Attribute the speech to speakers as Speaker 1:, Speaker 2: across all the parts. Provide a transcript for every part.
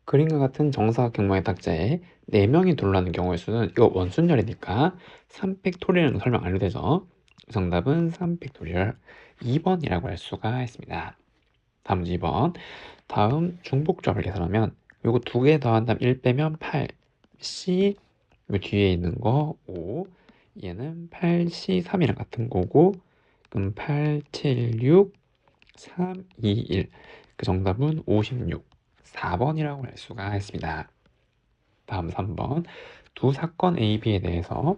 Speaker 1: 그림과 같은 정사각형모의 탁자에 4명이 둘러앉는 경우의 수는 이거 원순열이니까 3팩토리얼이라는 거 설명 안 해도 되죠. 정답은 3팩토리얼 2번이라고 할 수가 있습니다. 다음 2번. 다음 중복조합을 계산하면 요거 2개 더한다면 1 빼면 8 C 요 뒤에 있는 거 5 얘는 8C3이랑 같은 거고 그럼 8, 7, 6, 3, 2, 1 그 정답은 56 4번이라고 할 수가 있습니다. 다음 3번. 두 사건 A, B에 대해서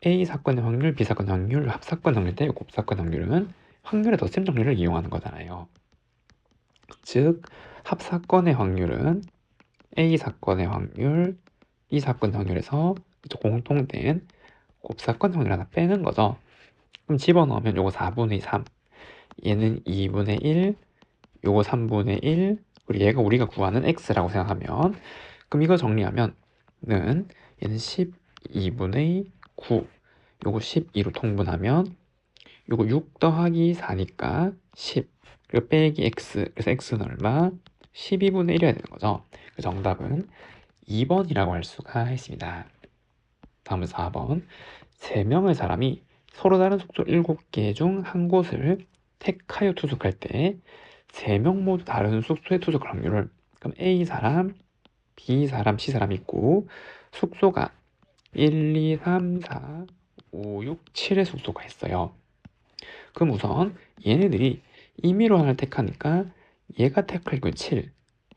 Speaker 1: A 사건의 확률, B 사건의 확률, 합사건 확률 대 곱사건 확률은 확률의 덧셈 정리를 이용하는 거잖아요. 즉 합사건의 확률은 A 사건의 확률, B 사건 확률에서 공통된 곱사건 확률 하나 빼는 거죠. 그럼 집어넣으면 요거 4분의 3, 얘는 2분의 1, 요거 3분의 1, 그리고 얘가 우리가 구하는 x라고 생각하면 그럼 이거 정리하면은 얘는 12분의 9, 요거 12로 통분하면 요거 6 더하기 4니까 10, 그리고 빼기 x, 그래서 x는 얼마? 12분의 1이어야 되는 거죠. 그 정답은 2번이라고 할 수가 있습니다. 다음은 4번. 3명의 사람이 서로 다른 숙소 7개 중 한 곳을 택하여 투숙할 때 3명 모두 다른 숙소에 투숙할 확률을, 그럼 A 사람, B 사람, C 사람 있고 숙소가 1, 2, 3, 4, 5, 6, 7의 숙소가 있어요. 그럼 우선 얘네들이 임의로 하나를 택하니까 얘가 택할 경우 7,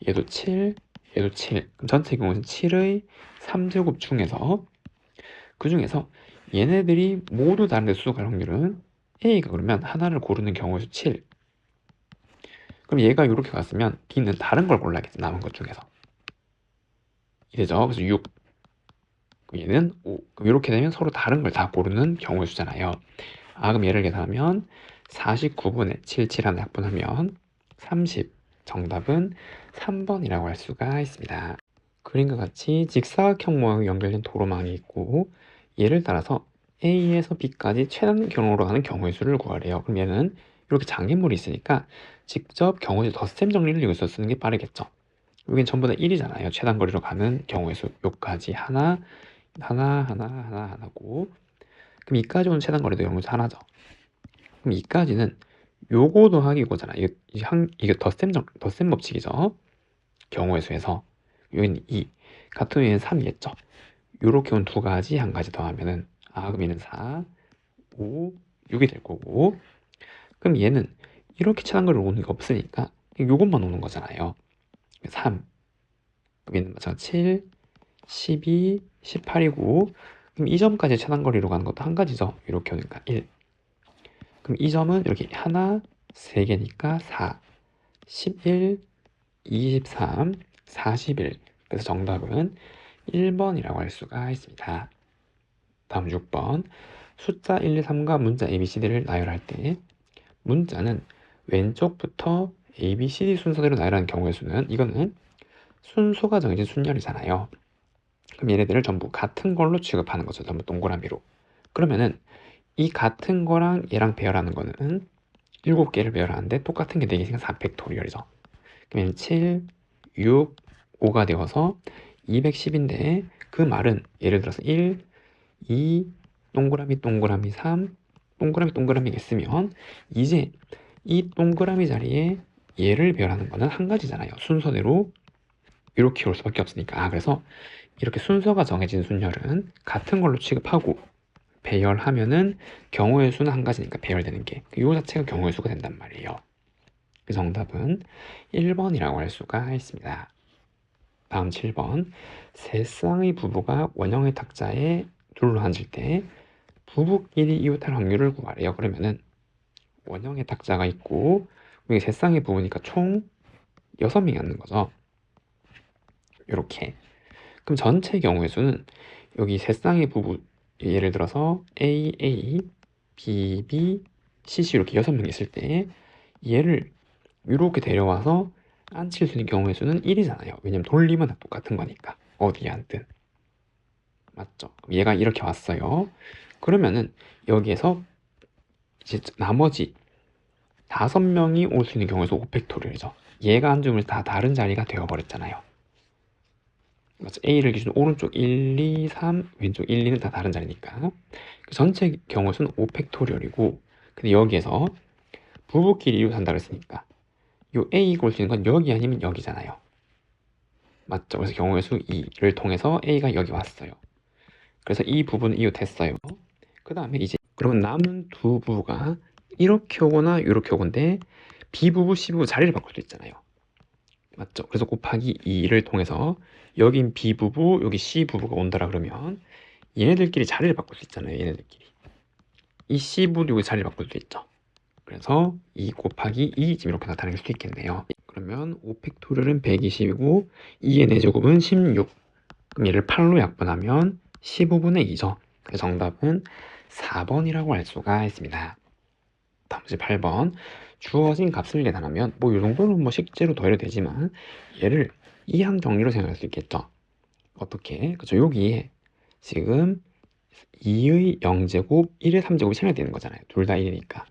Speaker 1: 얘도 7, 얘도 7. 그럼 전체 경우는 7의 3제곱 중에서 그 중에서 얘네들이 모두 다른 데 수속할 확률은 A가 그러면 하나를 고르는 경우의 수 7. 그럼 얘가 이렇게 갔으면 B는 다른 걸 골라야겠지, 남은 것 중에서. 이래죠. 그래서 6. 그럼 얘는 5. 그럼 이렇게 되면 서로 다른 걸 다 고르는 경우의 수잖아요. 그럼 얘를 계산하면 49분의 7, 7 하나 약분하면 30. 정답은 3번이라고 할 수가 있습니다. 그림과 같이 직사각형 모양이 연결된 도로망이 있고 얘를 따라서 A에서 B까지 최단 경로로 가는 경우의 수를 구하래요. 그럼 얘는 이렇게 장애물이 있으니까 직접 경우의 수 덧셈 정리를 여기서 쓰는 게 빠르겠죠. 여긴 전부 다 1이잖아요. 최단 거리로 가는 경우의 수. 요까지 하나, 하나, 하나, 하나, 하나고, 그럼 이까지 오는 최단 거리도 경우의 수 하나죠. 그럼 이까지는 요거 더하기 이거잖아요. 이게 덧셈 법칙이죠. 경우의 수에서 여기는 2, 같은 경우에는 3이겠죠. 요렇게 온 두 가지 한 가지 더하면은 그럼 얘는 4, 5, 6이 될 거고, 그럼 얘는 이렇게 최단거리로 오는 게 없으니까 요것만 오는 거잖아요. 3, 그럼 얘는 마찬가지 7, 12, 18이고, 그럼 이 점까지 최단거리로 가는 것도 한 가지죠. 이렇게 오니까 1. 그럼 이 점은 이렇게 하나, 3개니까 4, 11, 23, 41. 그래서 정답은 1번이라고 할 수가 있습니다. 다음 6번. 숫자 1, 2, 3과 문자 ABCD를 나열할 때 문자는 왼쪽부터 ABCD 순서대로 나열하는 경우의 수는, 이거는 순서가 정해진 순열이잖아요. 그럼 얘네들을 전부 같은 걸로 취급하는 거죠. 전부 동그라미로. 그러면은 이 같은 거랑 얘랑 배열하는 거는 7개를 배열하는데 똑같은 게 4개 있으니까 4팩토리얼이죠. 그러면 7, 6, 5가 되어서 210인데 그 말은 예를 들어서 1, 2, 동그라미 동그라미 3, 동그라미 동그라미가 있으면 이제 이 동그라미 자리에 얘를 배열하는 거는 한 가지잖아요. 순서대로 이렇게 올 수밖에 없으니까. 그래서 이렇게 순서가 정해진 순열은 같은 걸로 취급하고 배열하면은 경우의 수는 한 가지니까 배열되는 게 이 자체가 경우의 수가 된단 말이에요. 그 정답은 1번이라고 할 수가 있습니다. 다음 7번. 세 쌍의 부부가 원형의 탁자에 둘러 앉을 때 부부끼리 이웃할 확률을 구하래요. 그러면은 원형의 탁자가 있고 여기 세 쌍의 부부니까 총 6명이 앉는 거죠. 이렇게. 그럼 전체 경우의 수는 여기 세 쌍의 부부, 예를 들어서 AA, BB, CC 이렇게 6명 있을 때 얘를 이렇게 데려와서 앉힐 수 있는 경우의 수는 1이잖아요. 왜냐면 돌리면 다 똑같은 거니까. 어디에 앉든. 맞죠? 얘가 이렇게 왔어요. 그러면은 여기에서 이제 나머지 5명이 올 수 있는 경우에서 5팩토리얼이죠. 얘가 앉으면 다 다른 자리가 되어버렸잖아요. 맞죠? A를 기준으로 오른쪽 1, 2, 3, 왼쪽 1, 2는 다 다른 자리니까 그 전체 경우의 수는 5팩토리얼이고, 근데 여기에서 부부끼리 이웃한다 그랬으니까 요 A가 올 수 있는 건 여기 아니면 여기잖아요. 맞죠? 그래서 경우의 수 2를 통해서 A가 여기 왔어요. 그래서 이 부분은 이웃했어요. 그 다음에 이제 그러면 남은 두 부부가 이렇게 오거나 이렇게 오건데 B부부, C부부 자리를 바꿀 수 있잖아요. 맞죠? 그래서 곱하기 2를 통해서 여긴 B부부, 여기 C부부가 온다라 그러면 얘네들끼리 자리를 바꿀 수 있잖아요. 얘네들끼리. 이 C부부 여기 자리를 바꿀 수 있죠. 그래서 2 곱하기 2 지금 이렇게 나타낼 수도 있겠네요. 그러면 5팩토리얼은 120이고 2의 4제곱은 16. 그럼 얘를 8로 약분하면 15분의 2죠. 그래서 정답은 4번이라고 할 수가 있습니다. 다음 문제 8번. 주어진 값을 계산하면 이 정도는 식재로 더해도 되지만 얘를 이항 정리로 생각할 수 있겠죠. 어떻게? 그죠? 여기에 지금 2의 0제곱, 1의 3제곱이 생략되는 거잖아요. 둘 다 1이니까.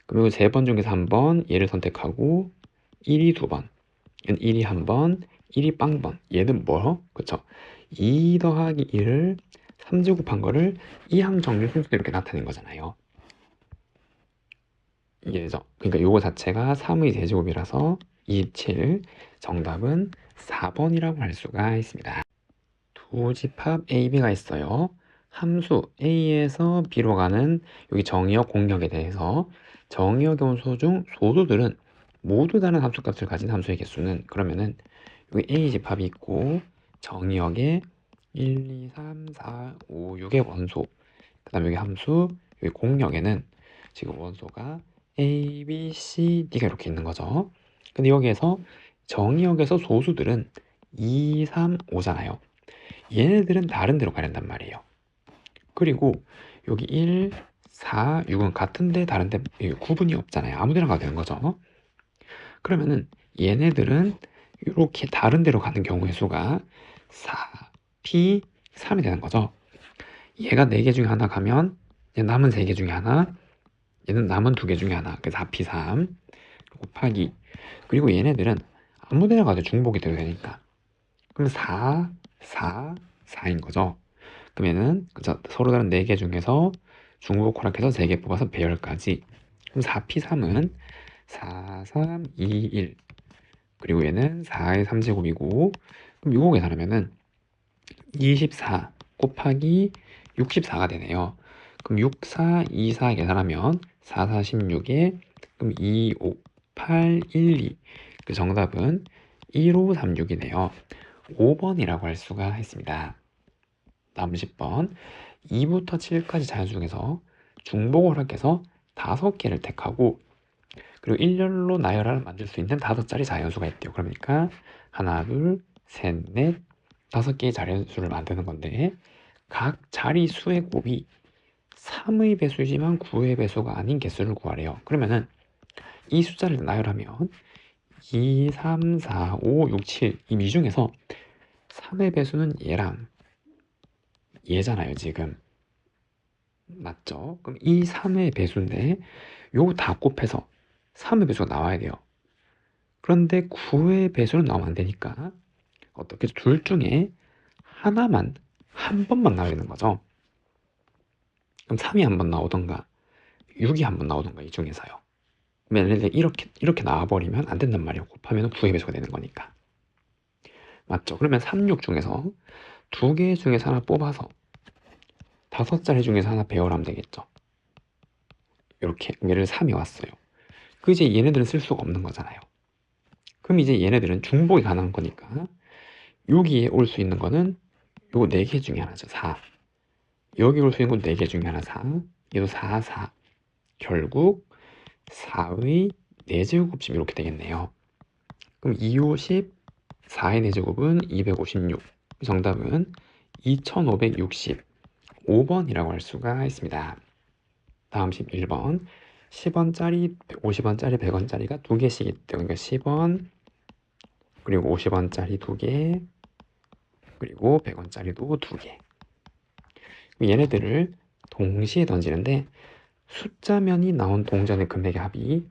Speaker 1: 그리고 3번 중에서 한 번 얘를 선택하고 1이 2번, 1이 한 번, 1이 빵번. 얘는 뭐? 그쵸? 2 더하기 1을 3제곱한 거를 이항 정리 순서대로 이렇게 나타낸 거잖아요. 이게죠. 그러니까 요거 자체가 3의 세제곱이라서 27. 정답은 4번이라고 할 수가 있습니다. 두 집합 A, B가 있어요. 함수 A에서 B로 가는 여기 정의역, 공역에 대해서 정의역에 온 수 중 소수들은 모두 다른 함수값을 가진 함수의 개수는, 그러면은 여기 A 집합이 있고 정의역에 1, 2, 3, 4, 5, 6의 원소, 그 다음에 여기 함수 여기 공역에는 지금 원소가 A, B, C, D가 이렇게 있는 거죠. 근데 여기에서 정의역에서 소수들은 2, 3, 5잖아요. 얘네들은 다른 데로 가야 된단 말이에요. 그리고 여기 1, 4, 6은 같은데 다른데 구분이 없잖아요. 아무 데나 가도 되는 거죠. 그러면은 얘네들은 이렇게 다른 데로 가는 경우의 수가 4, P, 3이 되는 거죠. 얘가 4개 중에 하나 가면 얘 남은 3개 중에 하나, 얘는 남은 2개 중에 하나, 그래서 4P, 3 곱하기, 그리고 얘네들은 아무 데나 가도 중복이 돼도 되니까 그럼 4, 4, 4인 거죠. 그러면은 그죠? 서로 다른 4개 중에서 중복 호락해서 3개 뽑아서 배열까지. 그럼 4P3은 4, 3, 2, 1. 그리고 얘는 4의 3제곱이고, 그럼 이거 계산하면은 24 곱하기 64가 되네요. 그럼 6, 4, 2, 4 계산하면 4, 4, 16에 그럼 2, 5, 8, 1, 2. 그 정답은 1, 5, 3, 6이네요. 5번이라고 할 수가 있습니다. 다음 10번. 2부터 7까지 자연수 중에서 중복을 허락해서 5개를 택하고 그리고 일렬로 나열하를 만들 수 있는 5자리 자연수가 있대요. 그러니까 하나, 둘, 셋, 넷, 5개의 자연수를 만드는 건데 각 자리 수의 곱이 3의 배수지만 9의 배수가 아닌 개수를 구하래요. 그러면은 이 숫자를 나열하면 2, 3, 4, 5, 6, 7 이 미중에서 3의 배수는 얘랑 얘잖아요, 지금. 맞죠? 그럼 이 3의 배수인데 요거 다 곱해서 3의 배수가 나와야 돼요. 그런데 9의 배수는 나오면 안 되니까 어떻게 둘 중에 하나만 한 번만 나와야 되는 거죠. 그럼 3이 한 번 나오던가 6이 한 번 나오던가 이 중에서요. 만약에 이렇게 나와버리면 안 된단 말이에요. 곱하면 9의 배수가 되는 거니까. 맞죠? 그러면 3, 6 중에서 2개 중에서 하나 뽑아서 5자리 중에서 하나 배열하면 되겠죠. 이렇게 예를 3이 왔어요. 그 이제 얘네들은 쓸 수가 없는 거잖아요. 그럼 이제 얘네들은 중복이 가능한 거니까 여기에 올 수 있는 거는 요거 4개 중에 하나죠. 4. 여기 올 수 있는 건 4개 중에 하나 4. 얘도 4, 4. 결국 4의 4제곱씩 이렇게 되겠네요. 그럼 250, 4의 4제곱은 256. 정답은 2565번이라고 할 수가 있습니다. 다음 11번. 10원짜리, 50원짜리, 100원짜리가 2개씩 있대요. 그러니까 10원, 그리고 50원짜리 2개, 그리고 100원짜리도 2개. 얘네들을 동시에 던지는데 숫자면이 나온 동전의 금액의 합이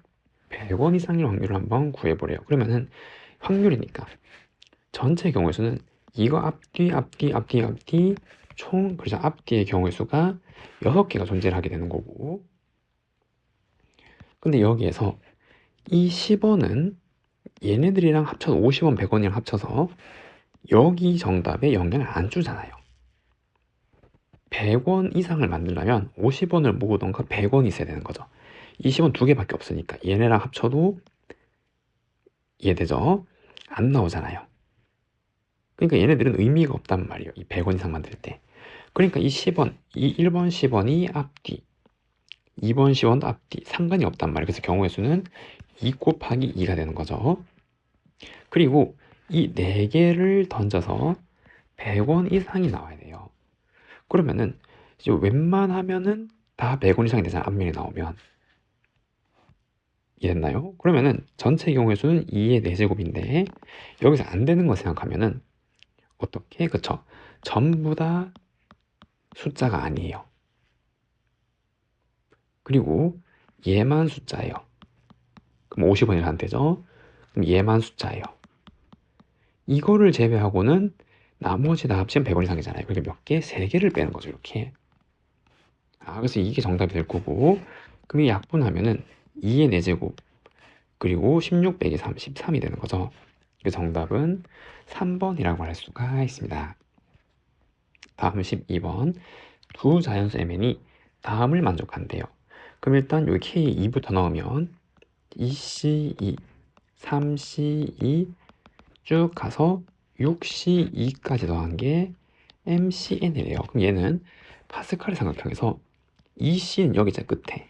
Speaker 1: 100원 이상일 확률을 한번 구해보래요. 그러면은 확률이니까 전체 경우의 수는 이거 앞뒤 총 그래서 앞뒤의 경우의 수가 6개가 존재를 하게 되는 거고, 근데 여기에서 이 10원은 얘네들이랑 합쳐서 50원, 100원이랑 합쳐서 여기 정답에 영향을 안 주잖아요. 100원 이상을 만들려면 50원을 모으던가 100원이 있어야 되는 거죠. 20원 2개밖에 없으니까 얘네랑 합쳐도 이해되죠? 안 나오잖아요. 그러니까 얘네들은 의미가 없단 말이에요. 이 100원 이상 만들 때. 그러니까 이 10원, 이 1번 10원이 앞뒤, 2번 10원도 앞뒤 상관이 없단 말이에요. 그래서 경우의 수는 2 곱하기 2가 되는 거죠. 그리고 이 4개를 던져서 100원 이상이 나와야 돼요. 그러면은 이제 웬만하면은 다 100원 이상이 되잖아, 앞면이 나오면. 이해됐나요? 그러면은 전체 경우의 수는 2의 4제곱인데 여기서 안 되는 거 생각하면은 어떻게? 그쵸? 전부 다 숫자가 아니에요. 그리고 얘만 숫자예요. 그럼 50원이라 안 되죠? 그럼 얘만 숫자예요. 이거를 제외하고는 나머지 다 합치면 100원 이상이잖아요. 그렇게 몇 개? 3개를 빼는 거죠, 이렇게. 그래서 이게 정답이 될 거고, 그럼 이 약분하면은 2의 4제곱, 그리고 16 빼기 3, 13이 되는 거죠. 그 정답은 3번이라고 할 수가 있습니다. 다음 12번. 두 자연수 mn이 다음을 만족한대요. 그럼 일단 여기 K2부터 넣으면 2C2, 3C2 쭉 가서 6C2까지 더한 게 MCN이래요. 그럼 얘는 파스칼의 삼각형에서 2C는 여기 있잖아, 끝에.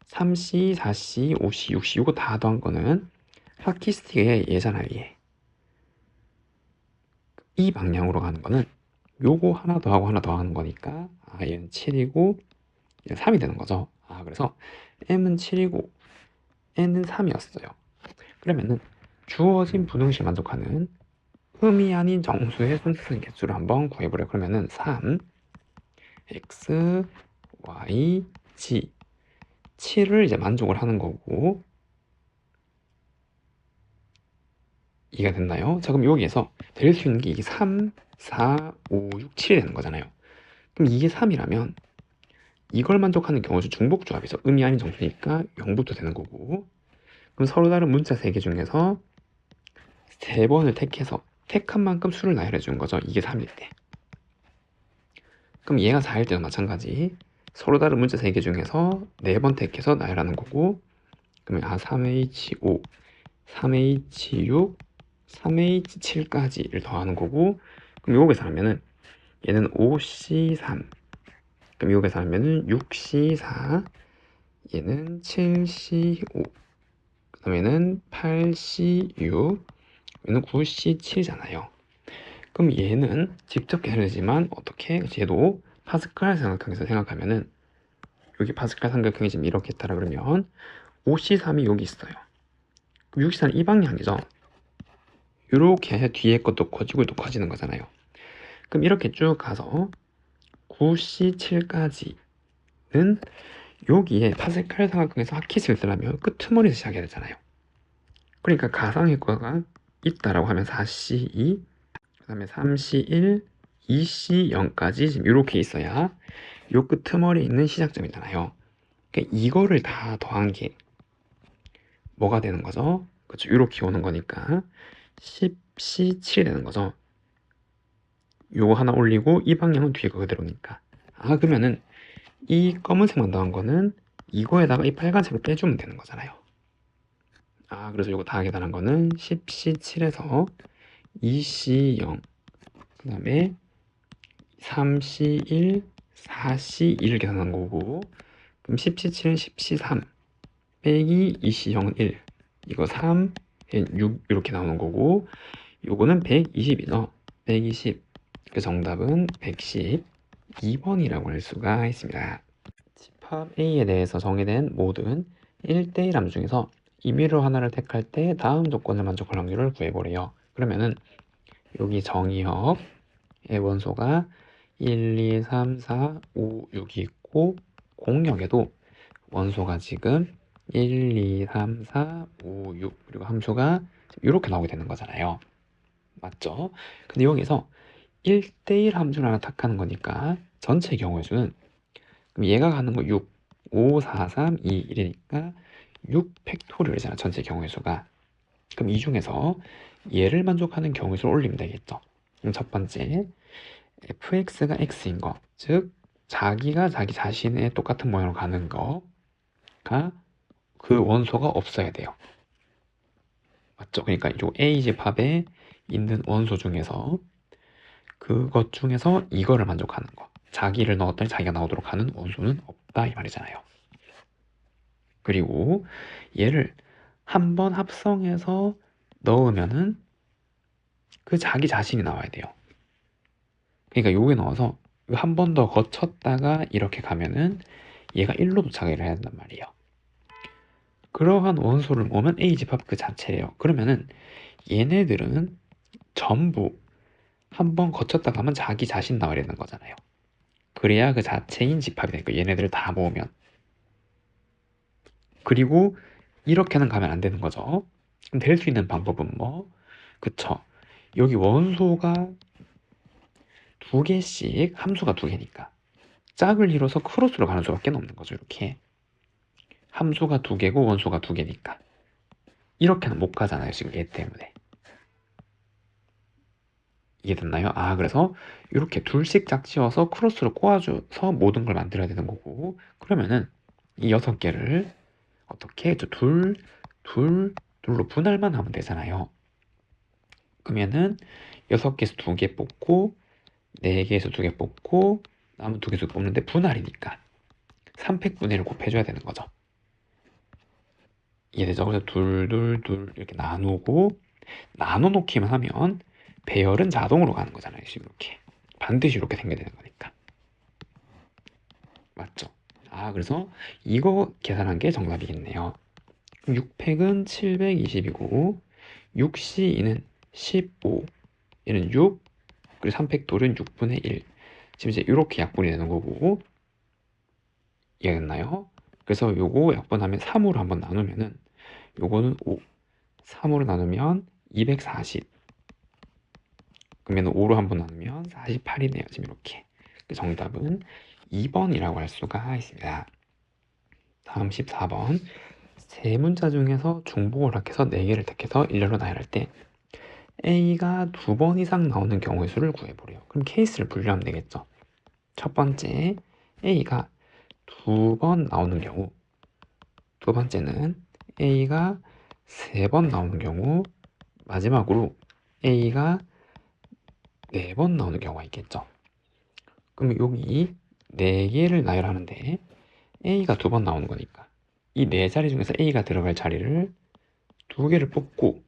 Speaker 1: 3C, 4C, 5C, 6C 이거 다 더한 거는 하키스틱의 얘잖아요, 얘. 이 방향으로 가는 거는 요거 하나 더 하고 하나 더 하는 거니까 얘는 7이고 얘는 3이 되는 거죠. 그래서 m은 7이고 n은 3이었어요. 그러면은 주어진 분홍식 만족하는 흠이 아닌 정수의 순수성 개수를 한번 구해보려. 그러면은 3 x y g 7을 이제 만족을 하는 거고, 이해가 됐나요? 자, 그럼 여기에서 될 수 있는 게 이게 3, 4, 5, 6, 7이 되는 거잖아요. 그럼 이게 3이라면 이걸 만족하는 경우수 중복조합에서 음이 아닌 정수니까 0부터 되는 거고, 그럼 서로 다른 문자 3개 중에서 3번을 택해서 택한 만큼 수를 나열해 주는 거죠. 이게 3일 때. 그럼 얘가 4일 때도 마찬가지. 서로 다른 문자 3개 중에서 4번 택해서 나열하는 거고, 그러면 3H5, 3H6, 3H7까지를 더하는 거고, 그럼 여기서 하면은 얘는 5C3, 그럼 여기서 하면은 6C4, 얘는 7C5, 그 다음에는 8C6, 얘는 9C7이잖아요. 그럼 얘는 직접 계산되지만 어떻게? 얘도 파스칼 삼각형에서 생각하면은 여기 파스칼 삼각형이 지금 이렇게 있다라 그러면 5C3이 여기 있어요. 그럼 6C3은 이 방향이죠. 이렇게 해서 뒤에 것도 커지고 또 커지는 거잖아요. 그럼 이렇게 쭉 가서 9C7까지는 여기에 파스칼 삼각형에서 하키스를 쓰려면 끄트머리에서 시작해야 되잖아요. 그러니까 가상의 과가 있다라고 하면 4C2, 그 다음에 3C1, 2C0까지 지금 이렇게 있어야 요 끄트머리에 있는 시작점이잖아요. 그러니까 이거를 다 더한 게 뭐가 되는 거죠? 그렇죠. 이렇게 오는 거니까 10C7이 되는 거죠. 요거 하나 올리고 이 방향은 뒤에 거 그대로니까. 그러면은 이 검은색만 더한 거는 이거에다가 이 빨간색을 빼주면 되는 거잖아요. 그래서 요거 다 계산한 거는 10C7에서 2C0, 그 다음에 3C1, 4C2를 계산한 거고, 그럼 10C7은 10C3 빼기 2C0은 1, 이거 3, 6 이렇게 나오는 거고, 요거는 120이죠. 120. 그 정답은 112번이라고 할 수가 있습니다. 집합 A에 대해서 정의된 모든 1대1 함수 중에서 임의로 하나를 택할 때 다음 조건을 만족할 확률을 구해보래요. 그러면은 여기 정의역의 원소가 1, 2, 3, 4, 5, 6이 있고, 공역에도 원소가 지금 1, 2, 3, 4, 5, 6 그리고 함수가 이렇게 나오게 되는 거잖아요. 맞죠? 근데 여기서 1대1 함수를 하나 탁하는 거니까 전체 경우의 수는, 그럼 얘가 가는 거 6, 5, 4, 3, 2, 1이니까 6 팩토리얼이잖아, 전체 경우의 수가. 그럼 이 중에서 얘를 만족하는 경우의 수를 올리면 되겠죠. 그럼 첫 번째, fx가 x인 거, 즉 자기가 자기 자신의 똑같은 모양으로 가는 거가 그 원소가 없어야 돼요. 맞죠? 그러니까 이 A집합에 있는 원소 중에서 그것 중에서 이거를 만족하는 거, 자기를 넣었더니 자기가 나오도록 하는 원소는 없다 이 말이잖아요. 그리고 얘를 한번 합성해서 넣으면은 그 자기 자신이 나와야 돼요. 그러니까 요게 넣어서 한 번 더 거쳤다가 이렇게 가면은 얘가 1로 도착을 해야 된단 말이에요. 그러한 원소를 모으면 A집합 그 자체예요. 그러면은 얘네들은 전부 한 번 거쳤다 가면 자기 자신 나와야 되는 거잖아요. 그래야 그 자체인 집합이 되니까 얘네들을 다 모으면. 그리고 이렇게는 가면 안 되는 거죠. 그럼 될 수 있는 방법은 뭐? 그쵸. 여기 원소가 두 개씩, 함수가 두 개니까 짝을 이뤄서 크로스로 가는 수밖에 없는 거죠. 이렇게 함수가 두 개고 원소가 두 개니까 이렇게는 못 가잖아요. 지금 얘 때문에. 이해됐나요? 그래서 이렇게 둘씩 짝지어서 크로스로 꼬아줘서 모든 걸 만들어야 되는 거고, 그러면은 이 6개를 어떻게 했죠? 둘로 분할만 하면 되잖아요. 그러면은 6개에서 2개 뽑고 4개에서 2개 뽑고 남은 2개에서 뽑는데 분할이니까 3팩분의를 곱해줘야 되는 거죠. 이해되죠? 그래서 둘 이렇게 나누고 나눠 놓기만 하면 배열은 자동으로 가는 거잖아요. 지금 이렇게 반드시 이렇게 생겨야 되는 거니까. 맞죠? 그래서 이거 계산한 게 정답이겠네요. 6팩은 720이고 6C2는 15, 얘는 6, 그리고 3팩돌은 6분의 1. 지금 이제 이렇게 약분이 되는 거고, 이해했나요? 그래서 요거 약분하면 3으로 한번 나누면은 요거는 5, 3으로 나누면 240, 그러면 5로 한번 나누면 48이네요. 지금 이렇게. 정답은 2번이라고 할 수가 있습니다. 다음 14번. 세 문자 중에서 중복을 합해서 4개를 택해서 일렬로 나열할 때 A가 2번 이상 나오는 경우의 수를 구해보래요. 그럼 케이스를 분류하면 되겠죠. 첫 번째, A가 2번 나오는 경우, 두 번째는 A가 3번 나오는 경우, 마지막으로 A가 4번 나오는 경우가 있겠죠. 그럼 여기 4개를 나열하는데 A가 2번 나오는 거니까 이 4자리 중에서 A가 들어갈 자리를 2개를 뽑고,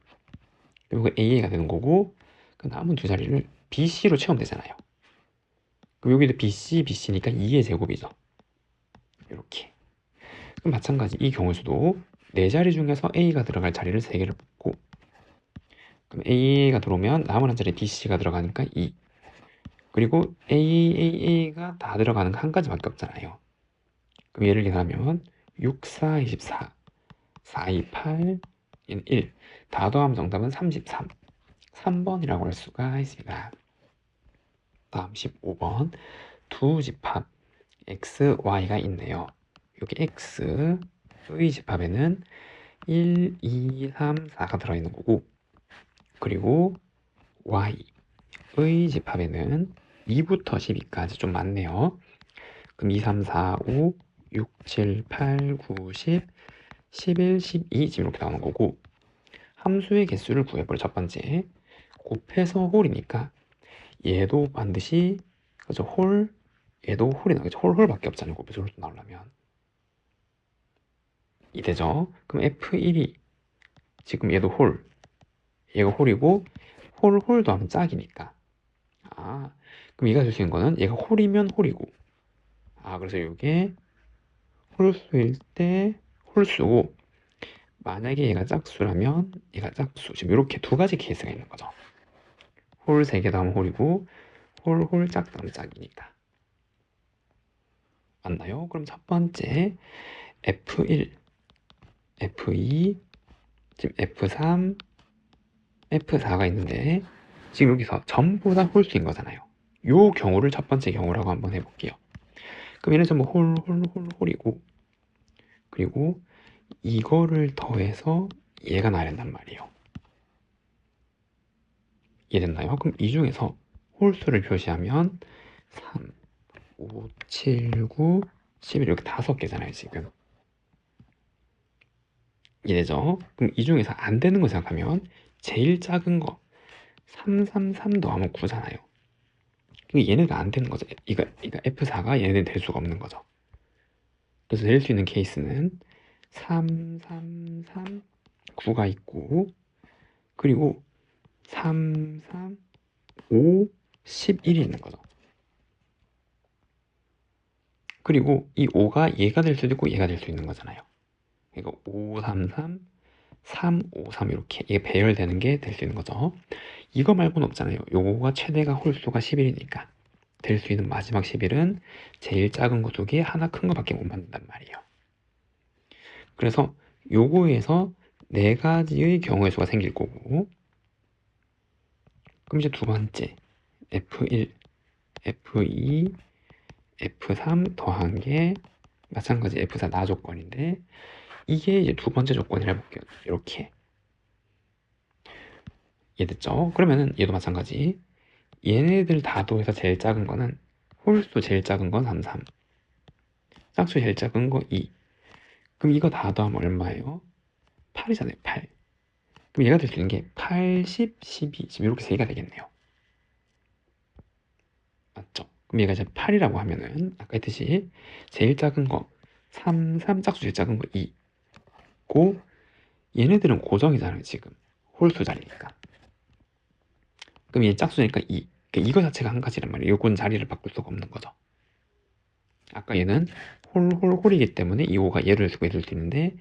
Speaker 1: 그리고 A가 되는 거고, 그 남은 2자리를 BC로 채우면 되잖아요. 그럼 여기도 BC, BC니까 2의 제곱이죠. 이렇게. 그럼 마찬가지 이 경우 수도 4자리 중에서 A가 들어갈 자리를 3개를 뽑고, 그럼 A가 들어오면 남은 한 자리에 BC가 들어가니까 2, 그리고 A가 다 들어가는 한 가지밖에 없잖아요. 그럼 예를 들면 6, 4, 24, 4, 2, 8, 1, 다 더하면 정답은 33, 3번이라고 할 수가 있습니다. 다음 15번. 두 집합 x, y가 있네요. 여기 x의 집합에는 1, 2, 3, 4가 들어있는 거고, 그리고 y의 집합에는 2부터 12까지 좀 많네요. 그럼 2, 3, 4, 5, 6, 7, 8, 9, 10, 11, 12 지금 이렇게 나오는 거고, 함수의 개수를 구해볼 첫 번째, 곱해서 홀이니까 얘도 반드시, 그죠? 홀, 얘도 홀이 나오겠죠. 홀밖에 없잖아요. 곱해서 홀 나오려면. 이되죠. 그럼 F1이 지금 얘도 홀, 얘가 홀이고 홀도 하면 짝이니까. 그럼 얘가 줄 수 있는 거는 얘가 홀이면 홀이고, 그래서 이게 홀수일 때 홀수고, 만약에 얘가 짝수라면 얘가 짝수. 지금 이렇게 두 가지 케이스가 있는 거죠. 홀 3개 다음 홀이고 홀 짝 다음 짝이니까. 맞나요? 그럼 첫 번째 F1, F2, 지금 F3, F4가 있는데 지금 여기서 전부 다 홀수인 거잖아요. 요 경우를 첫 번째 경우라고 한번 해볼게요. 그럼 얘는 전부 홀이고, 그리고 이거를 더해서 얘가 나야 된단 말이에요. 이해됐나요? 그럼 이 중에서 홀수를 표시하면 3, 5, 7, 9, 11 이렇게 5개잖아요, 지금. 이해되죠? 그럼 이 중에서 안 되는 거 생각하면 제일 작은 거 333 더하면 9잖아요. 얘네가 안 되는 거죠. 이거 F4가 얘네들 될 수가 없는 거죠. 그래서 될 수 있는 케이스는 3, 3, 3, 9가 있고, 그리고 3, 3, 5, 11이 있는 거죠. 그리고 이 5가 얘가 될 수도 있고 얘가 될 수 있는 거잖아요. 그러니까 5, 3, 3, 3, 5, 3 이렇게 이게 배열되는 게 될 수 있는 거죠. 이거 말고는 없잖아요. 요거가 최대가 홀수가 11이니까 될 수 있는 마지막 11은 제일 작은 거 2개, 하나 큰 거밖에 못 만든단 말이에요. 그래서 요거에서 4가지의 경우의 수가 생길 거고, 그럼 이제 두 번째 F1, F2, F3 더한 게 마찬가지 F4 나 조건인데, 이게 이제 두 번째 조건이라 해볼게요. 이렇게. 이해됐죠? 그러면은 얘도 마찬가지. 얘네들 다 더해서 제일 작은 거는 홀수 제일 작은 건 3, 3. 짝수 제일 작은 거 2. 그럼 이거 다 더하면 얼마예요? 8이잖아요, 8. 그럼 얘가 될 수 있는 게 8, 10, 12. 지금 이렇게 3개가 되겠네요. 맞죠? 그럼 얘가 이제 8이라고 하면은 아까 했듯이 제일 작은 거 3, 3, 짝수 제일 작은 거 2. 고 얘네들은 고정이잖아요, 지금. 홀수 자리니까. 그럼 얘 짝수니까 2. 그러니까 이거 자체가 한 가지란 말이에요. 요건 자리를 바꿀 수가 없는 거죠. 아까 얘는 홀이기 때문에 이 5가 얘를 쓰고 얘를 수 있는데,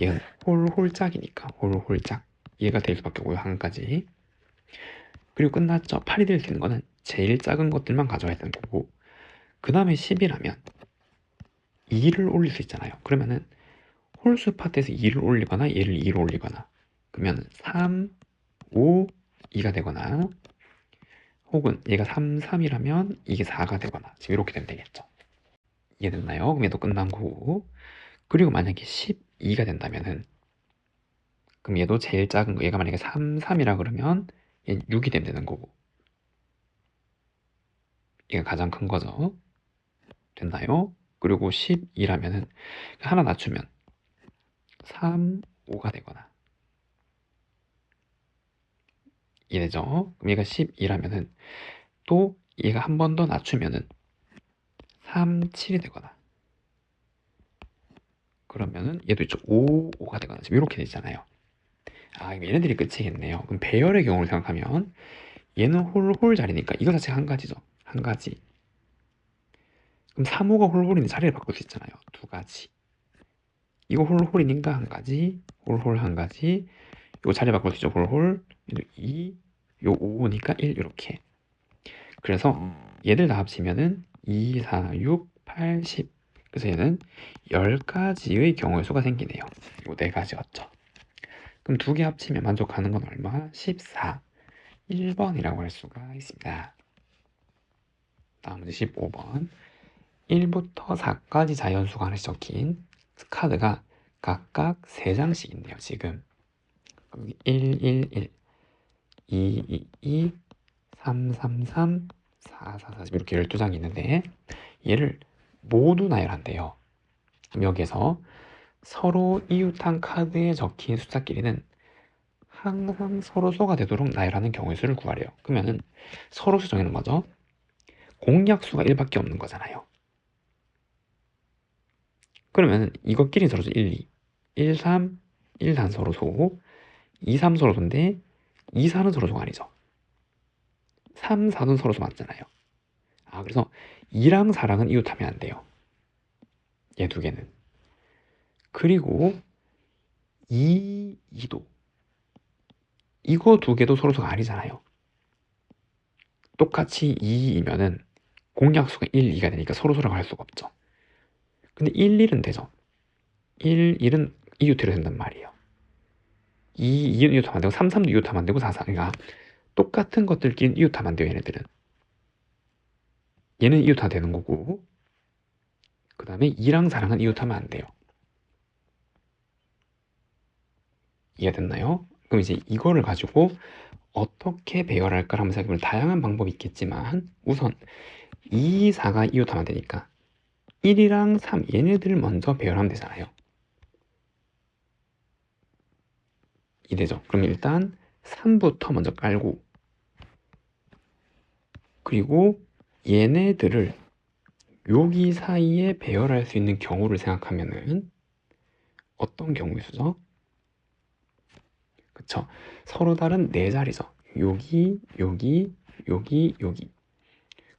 Speaker 1: 얘는 홀짝이니까 홀짝. 얘가 될 수밖에 없고요, 한 가지. 그리고 끝났죠. 8이 될 수 있는 거는 제일 작은 것들만 가져와야 되는 거고, 그 다음에 10이라면 2를 올릴 수 있잖아요. 그러면은 홀수 파트에서 2를 올리거나 얘를 2로 올리거나, 그러면 3, 5, 2가 되거나, 혹은 얘가 3, 3이라면 이게 4가 되거나, 지금 이렇게 되면 되겠죠. 이해됐나요? 그럼 얘도 끝난 거고, 그리고 만약에 12가 된다면은, 그럼 얘도 제일 작은 거, 얘가 만약에 3, 3이라 그러면 얘는 6이 되면 되는 거고, 얘가 가장 큰 거죠. 됐나요? 그리고 12라면은 하나 낮추면 3, 5가 되거나, 이해되죠? 그럼 얘가 12라면은 또 얘가 한 번 더 낮추면은 3, 7이 되거나, 그러면은 얘도 이쪽 5, 5가 되거나, 지금 이렇게 되잖아요. 아, 얘네들이 끝이겠네요. 그럼 배열의 경우를 생각하면 얘는 홀 자리니까 이거 자체가 한 가지죠. 한 가지. 그럼 3호가 홀인데 자리를 바꿀 수 있잖아요. 두 가지. 이거 홀이니까 한 가지, 홀 한 가지. 이거 자리 바꿀 수 있죠. 홀. 2, 요 5니까 1 이렇게. 그래서 얘들 다 합치면은 2, 4, 6, 8, 10. 그래서 얘는 10가지의 경우의 수가 생기네요. 요 4가지였죠. 그럼 두 개 합치면 만족하는 건 얼마? 14. 1번이라고 할 수가 있습니다. 다음 문제 15번. 1부터 4까지 자연수가 하나씩 적힌 카드가 각각 3장씩 있네요, 지금. 1, 1, 1, 2, 2, 2, 3, 3, 3, 4, 4, 4 이렇게 12장이 있는데, 얘를 모두 나열한대요. 그럼 여기에서 서로 이웃한 카드에 적힌 숫자끼리는 항상 서로소가 되도록 나열하는 경우의 수를 구하래요. 그러면은 서로수 정해놓은 거죠. 공약수가 1밖에 없는 거잖아요. 그러면 이것끼리 서로소 1, 2, 1, 3, 1, 4는 서로소, 2, 3 서로소인데 2, 4는 서로소가 아니죠. 3, 4는 서로소 맞잖아요. 아, 그래서 2랑 4랑은 이웃하면 안 돼요. 얘 두 개는. 그리고 2, 2도. 이거 두 개도 서로소가 아니잖아요. 똑같이 2이면은 공약수가 1, 2가 되니까 서로소라고 할 수가 없죠. 근데 1, 1은 되죠. 1, 1은 이웃해도 된단 말이에요. 2, 2는 이웃하면 안 되고 3, 3도 이웃하면 안 되고 4, 4. 그러니까 똑같은 것들끼리 이웃하면 안 돼요, 얘네들은. 얘는 이웃하면 되는 거고, 그 다음에 2랑 4랑은 이웃하면 안 돼요. 이해됐나요? 그럼 이제 이거를 가지고 어떻게 배열할까 하면서 생각해보면 다양한 방법이 있겠지만, 우선 2, 4가 이웃하면 되니까 1이랑 3 얘네들을 먼저 배열하면 되잖아요. 이래죠. 그럼 일단 3부터 먼저 깔고, 그리고 얘네들을 여기 사이에 배열할 수 있는 경우를 생각하면은 어떤 경우의 수죠? 그쵸? 서로 다른 네 자리죠. 여기, 여기, 여기, 여기.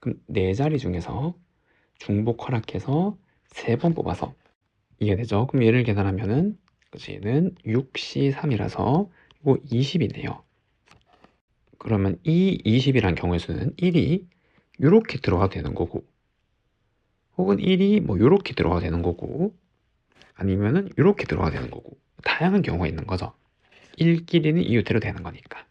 Speaker 1: 그럼 네 자리 중에서 중복 허락해서 3번 뽑아서 이해되죠? 그럼 얘를 계산하면은 그치, 얘는 6C3이라서 이거 20이네요. 그러면 이 20이란 경우의 수는 1이 이렇게 들어가도 되는 거고, 혹은 1이 뭐 이렇게 들어가도 되는 거고, 아니면은 이렇게 들어가도 되는 거고, 다양한 경우가 있는 거죠. 1끼리는 이웃대로 되는 거니까.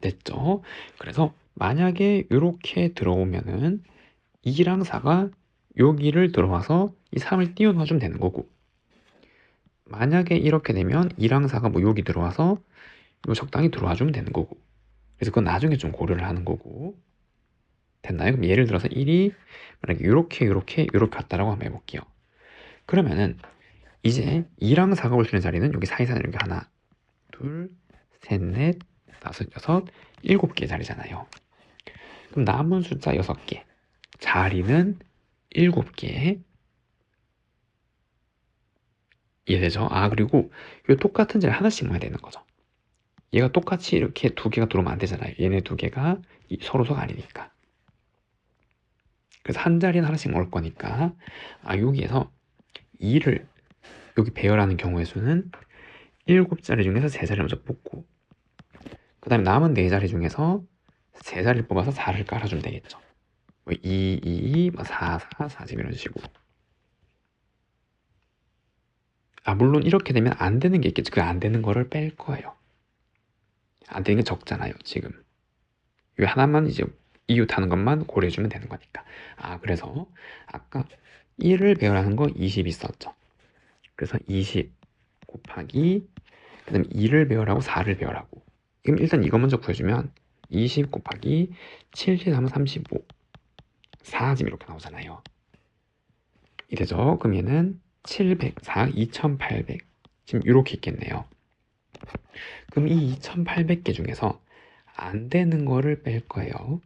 Speaker 1: 됐죠? 그래서 만약에 이렇게 들어오면은 2랑 4가 여기를 들어와서 이 3을 띄워 넣어주면 되는 거고, 만약에 이렇게 되면 2랑 4가 뭐 여기 들어와서 요 적당히 들어와 주면 되는 거고, 그래서 그건 나중에 좀 고려를 하는 거고. 됐나요? 그럼 예를 들어서 1이 만약에 이렇게 갔다라고 한번 해볼게요. 그러면은 이제 2랑 4가 올 수 있는 자리는 여기 사이사는 여기 하나, 둘, 셋, 넷, 다섯, 여섯, 7개 자리잖아요. 그럼 남은 숫자 6개, 자리는 7개. 이해되죠? 아, 그리고 이 똑같은 자리 하나씩 넣어야 되는 거죠. 얘가 똑같이 이렇게 2개가 들어오면 안 되잖아요. 얘네 2개가 서로서가 아니니까. 그래서 한 자리는 하나씩 넣을 거니까, 아, 여기에서 2를 여기 배열하는 경우의 수는 7자리 중에서 3자리를 먼저 뽑고, 그 다음에 남은 4자리 중에서 3자리를 뽑아서 4를 깔아주면 되겠죠. 뭐 2, 2, 4, 4, 4집 이런 식으로. 아, 물론 이렇게 되면 안 되는 게 있겠죠. 그 안 되는 거를 뺄 거예요. 안 되는 게 적잖아요, 지금. 이 하나만 이제 이웃하는 것만 고려해주면 되는 거니까. 아, 그래서 아까 1을 배열하는 거 20 있었죠. 그래서 20 곱하기, 그 다음에 2를 배열하고 4를 배열하고. 그럼 일단 이거 먼저 구해주면 20 곱하기 70 하면 35, 4 지금 이렇게 나오잖아요. 이되죠? 그럼 얘는 700, 4, 2800 지금 이렇게 있겠네요. 그럼 이 2800개 중에서 안 되는 거를 뺄 거예요.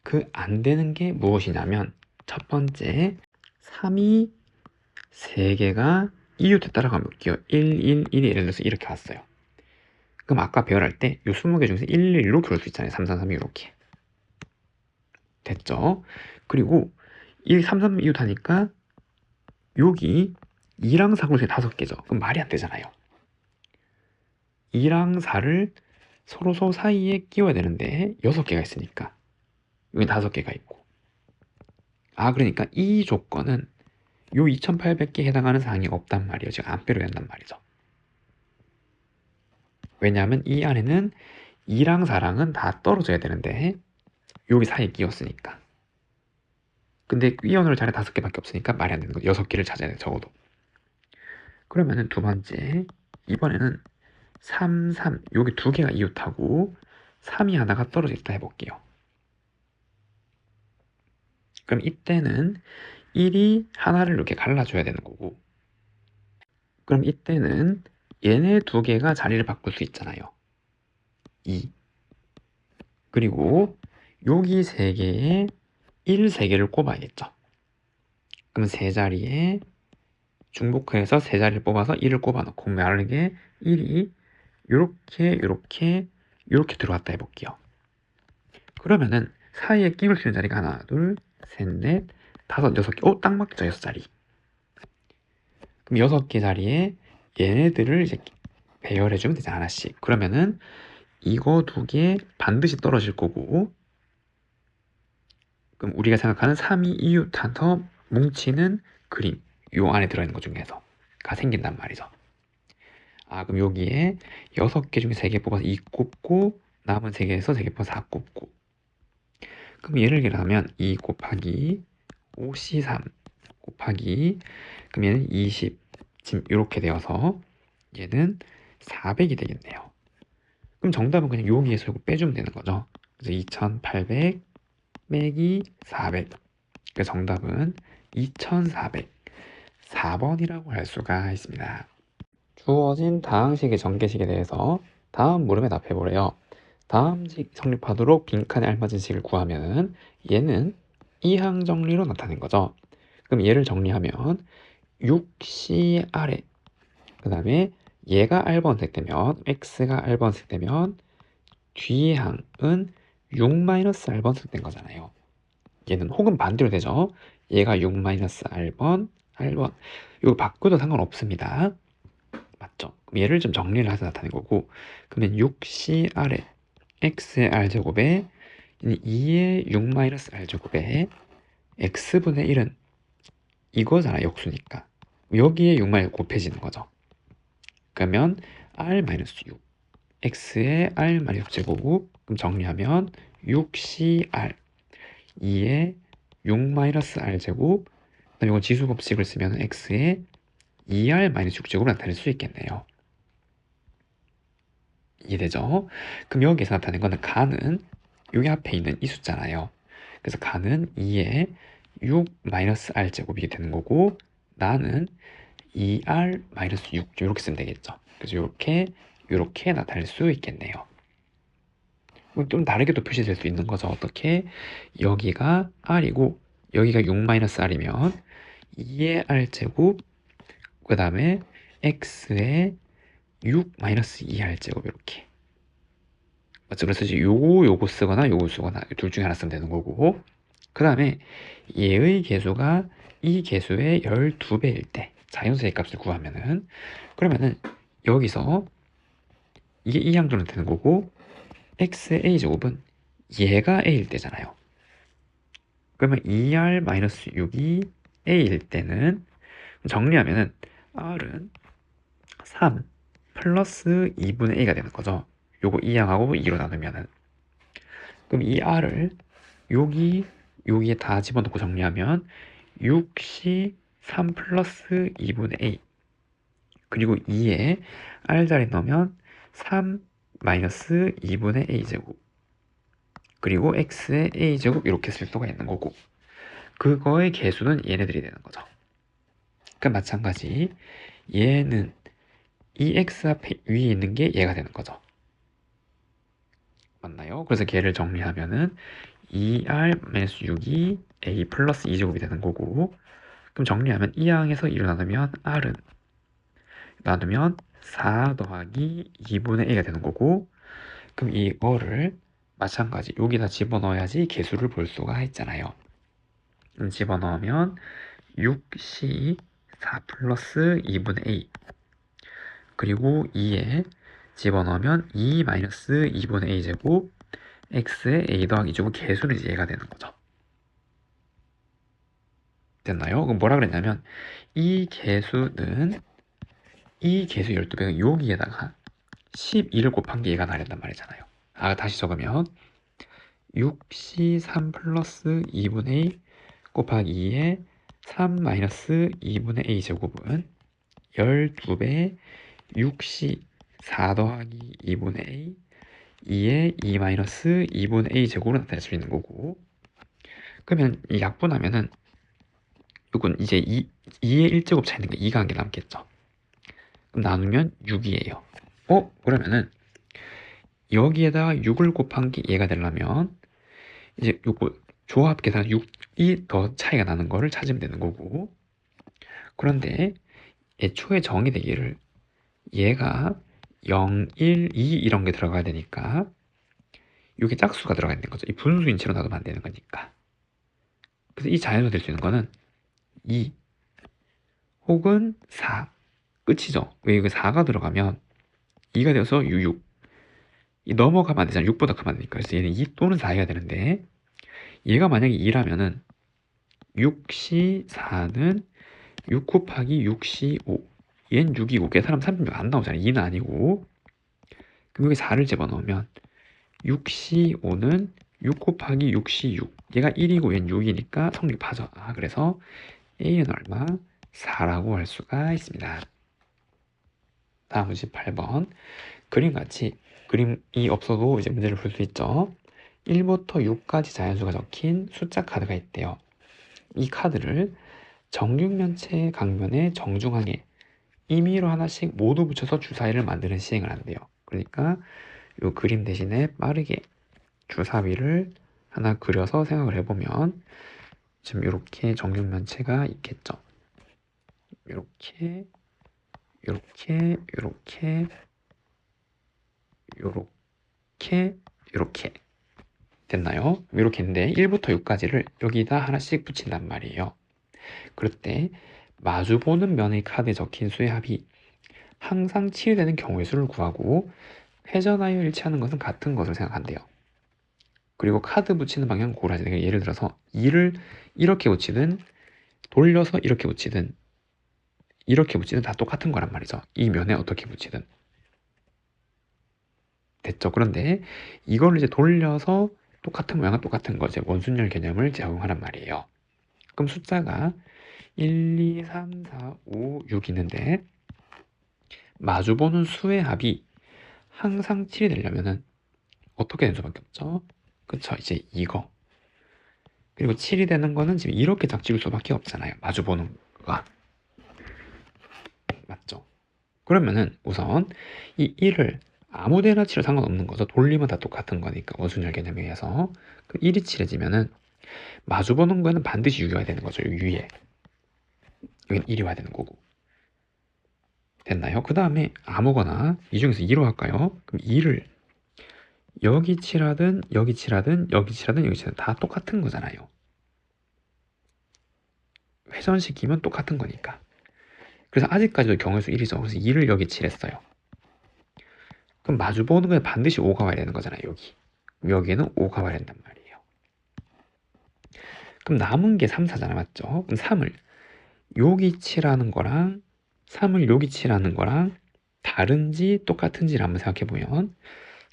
Speaker 1: 그 안 되는 게 무엇이냐면, 첫 번째 3이 3개가 이웃했다라고 하면 볼게요. 1, 1, 1이 예를 들어서 이렇게 왔어요. 그럼 아까 배열할 때 이 20개 중에서 1, 1 이렇게 올 수 있잖아요. 3, 3, 3 이렇게. 됐죠? 그리고 1, 3, 3 이웃하니까 여기 2랑 4가 5개죠. 그럼 말이 안 되잖아요. 2랑 4를 서로 사이에 끼워야 되는데 6개가 있으니까 여기 5개가 있고, 아, 그러니까 이 조건은 요 2800개에 해당하는 사항이 없단 말이에요. 지금 안 빼려 된단 말이죠. 왜냐하면 이 안에는 2랑 4랑은 다 떨어져야 되는데 여기 사이에 끼웠으니까. 근데 끼워놓을 자리 5개밖에 없으니까 말이 안 되는 거죠. 6개를 찾아야 돼, 적어도. 그러면은 두 번째, 이번에는 3, 3 여기 2개가 이웃하고 3이 하나가 떨어져 있다 해볼게요. 그럼 이때는 1이 하나를 이렇게 갈라줘야 되는 거고, 그럼 이때는 얘네 2개가 자리를 바꿀 수 있잖아요. 2. 그리고 여기 3개에 1, 3개를 꼽아야겠죠. 그럼 3자리에 중복해서 3자리를 뽑아서 1을 꼽아놓고, 말하는 게 1이 이렇게 들어왔다 해볼게요. 그러면은 사이에 끼울 수 있는 자리가 하나, 둘, 셋, 넷, 다섯, 6개. 딱 맞죠? 6자리. 그럼 6개 자리에 얘네들을 이제 배열해주면 되죠, 하나씩. 그러면은 이거 2개 반드시 떨어질 거고, 그럼 우리가 생각하는 3이 이웃해서 뭉치는 그림, 요 안에 들어있는 것 중에서가 생긴단 말이죠. 그럼 여기에 6개 중에 3개 뽑아서 2 꼽고 남은 3개에서 3개 뽑아서 4 꼽고, 그럼 예를 들면 2 곱하기 5C3 곱하기, 그럼 얘는 20, 지금 이렇게 되어서 얘는 400이 되겠네요. 그럼 정답은 그냥 여기에서 이거 빼주면 되는 거죠. 그래서 2800 빼기 400. 그 정답은 2400, 4번이라고 할 수가 있습니다. 주어진 다항식의 전개식에 대해서 다음 물음에 답해보래요. 다음식 성립하도록 빈칸에 알맞은 식을 구하면 얘는 이항 정리로 나타낸 거죠. 그럼 얘를 정리하면 6C 아래, 그 다음에 얘가 R번색 되면, X가 R번색 되면 뒤의 항은 6-R번색 된 거잖아요. 얘는 혹은 반대로 되죠. 얘가 6-R번, R번. 이거 바꿔도 상관없습니다. 맞죠? 그럼 얘를 좀 정리를 해서 나타낸 거고, 그러면 6C 아래 X의 R제곱에 2의 6-R제곱에 X분의 1은 이거잖아, 역수니까. 여기에 6 곱해지는 거죠. 그러면 R-6, X의 R-6제곱, 그럼 정리하면 6CR, 2의 6-R제곱, 그다음 이건 지수법칙을 쓰면 X의 2R-6제곱을 나타낼 수 있겠네요. 이해되죠? 그럼 여기서 나타낸 거는 가는 여기 앞에 있는 이 숫자잖아요. 그래서 가는 2의 6-R제곱이 되는 거고, 나는 2R-6 이렇게 쓰면 되겠죠. 그래서 이렇게 나타낼 수 있겠네요. 좀 다르게도 표시될 수 있는 거죠. 어떻게? 여기가 R이고 여기가 6-R이면 2의 R제곱, 그 다음에 X의 6-2R제곱 이렇게. 맞죠? 그래서 요거 쓰거나 요거 쓰거나 둘 중에 하나 쓰면 되는 거고, 그 다음에 얘의 개수가 이 개수의 12배일 때 자연수의 값을 구하면은, 그러면은 여기서 이게 이 항정은 되는 거고, x의 a제곱은 얘가 a일 때잖아요. 그러면 2r-6이 a일 때는 정리하면은 r은 3 플러스 2분의 a가 되는 거죠. 요거 2항하고 2로 나누면은. 그럼 이 r을 여기에 다 집어넣고 정리하면 6c 3 플러스 2분의 a, 그리고 2에 r 자리 넣으면 3 마이너스 2분의 a제곱, 그리고 x의 a제곱 이렇게 쓸 수가 있는 거고, 그거의 개수는 얘네들이 되는 거죠. 그러니까 마찬가지 얘는 이 x 앞에 위에 있는 게 얘가 되는 거죠. 맞나요? 그래서 걔를 정리하면은 2r-6이 a 플러스 2제곱이 되는 거고, 그럼 정리하면 2항에서 2로 나누면 r은 나누면 4 더하기 2분의 a가 되는 거고, 그럼 이거를 마찬가지 여기다 집어넣어야지 개수를 볼 수가 있잖아요. 집어넣으면 6c 4 플러스 2분의 a, 그리고 2에 집어넣으면 2 마이너스 2분의 a 제곱, x의 a 더하기 제곱, 개수는 이제 얘가 되는 거죠. 됐나요? 그럼 뭐라 그랬냐면 이 개수는 이 개수 12배는 여기에다가 12를 곱한 게 얘가 나란단 말이잖아요. 다시 적으면 6c 3 플러스 2분의 a 곱하기 2에 3 마이너스 2분의 a 제곱은 12배 6c 4 더하기 2분의 a 2에 2 마이너스 2분의 a 제곱으로 나타낼 수 있는 거고, 그러면 이 약분하면은 이건 이제 2의 1제곱 차이는 게 2가 한 개 남겠죠. 그럼 나누면 6이에요. 그러면은 여기에다가 6을 곱한 게 얘가 되려면 이제 요거 조합 계산 6이 더 차이가 나는 거를 찾으면 되는 거고, 그런데 애초에 정의되기를 얘가 0, 1, 2 이런 게 들어가야 되니까 이게 짝수가 들어가 있는 거죠. 이 분수인치로 놔두면 안 되는 거니까. 그래서 이 자연수 될 수 있는 거는 2 혹은 4 끝이죠. 왜 이거 4가 들어가면 2가 되어서 6 이 넘어가면 안 되잖아. 6보다 크면 안 되니까. 그래서 얘는 2 또는 4가 되는데, 얘가 만약에 2라면은 6C4는 6 곱하기 6C5 얘는 6이고 계산하면 36 안 나오잖아요. 2는 아니고. 그럼 여기 4를 집어넣으면 6C5는 6 곱하기 6C6. 얘가 1이고 얘는 6이니까 성립하죠. 그래서 A는 얼마? 4라고 할 수가 있습니다. 다음 18번. 그림같이 그림이 없어도 이제 문제를 풀 수 있죠. 1부터 6까지 자연수가 적힌 숫자 카드가 있대요. 이 카드를 정육면체 강면의 정중앙에 임의로 하나씩 모두 붙여서 주사위를 만드는 시행을 한대요. 그러니까 이 그림 대신에 빠르게 주사위를 하나 그려서 생각을 해보면 지금 이렇게 정육면체가 있겠죠. 이렇게 이렇게 이렇게 이렇게 이렇게 됐나요? 이렇게 했는데 1부터 6까지를 여기다 하나씩 붙인단 말이에요. 그럴 때 마주보는 면의 카드에 적힌 수의 합이 항상 7이 되는 경우의 수를 구하고 회전하여 일치하는 것은 같은 것을 생각한대요. 그리고 카드 붙이는 방향 고르하지. 예를 들어서 2를 이렇게 붙이든 돌려서 이렇게 붙이든 다 똑같은 거란 말이죠. 이 면에 어떻게 붙이든. 됐죠? 그런데 이걸 이제 돌려서 똑같은 모양은 똑같은 거, 이제 원순열 개념을 적용하란 말이에요. 그럼 숫자가 1, 2, 3, 4, 5, 6 있는데 마주보는 수의 합이 항상 7이 되려면은 어떻게 된 수밖에 없죠? 그쵸? 이제 이거. 그리고 7이 되는 거는 지금 이렇게 작지일 수밖에 없잖아요. 마주보는 거가. 맞죠? 그러면은 우선 이 1을 아무 데나 치려 상관없는 거죠. 돌리면 다 똑같은 거니까 원순열 개념에 의해서. 그 1이 칠해지면은 마주보는 거에는 반드시 6이 와야 되는 거죠. 위에. 여기는 1이 와야 되는 거고. 됐나요? 그 다음에 아무거나 이 중에서 2로 할까요? 그럼 2를 여기 칠하든 여기 칠하든 여기 칠하든 여기 칠하든 다 똑같은 거잖아요. 회전시키면 똑같은 거니까. 그래서 아직까지도 경우의 수 1이죠. 그래서 2를 여기 칠했어요. 그럼 마주보는 거에 반드시 5가 와야 되는 거잖아요. 여기에는 5가 와야 된단 말이에요. 그럼 남은 게 3, 4잖아. 맞죠? 그럼 3을 여기 칠하는 거랑 3을 여기 칠하는 거랑 다른지 똑같은지를 한번 생각해보면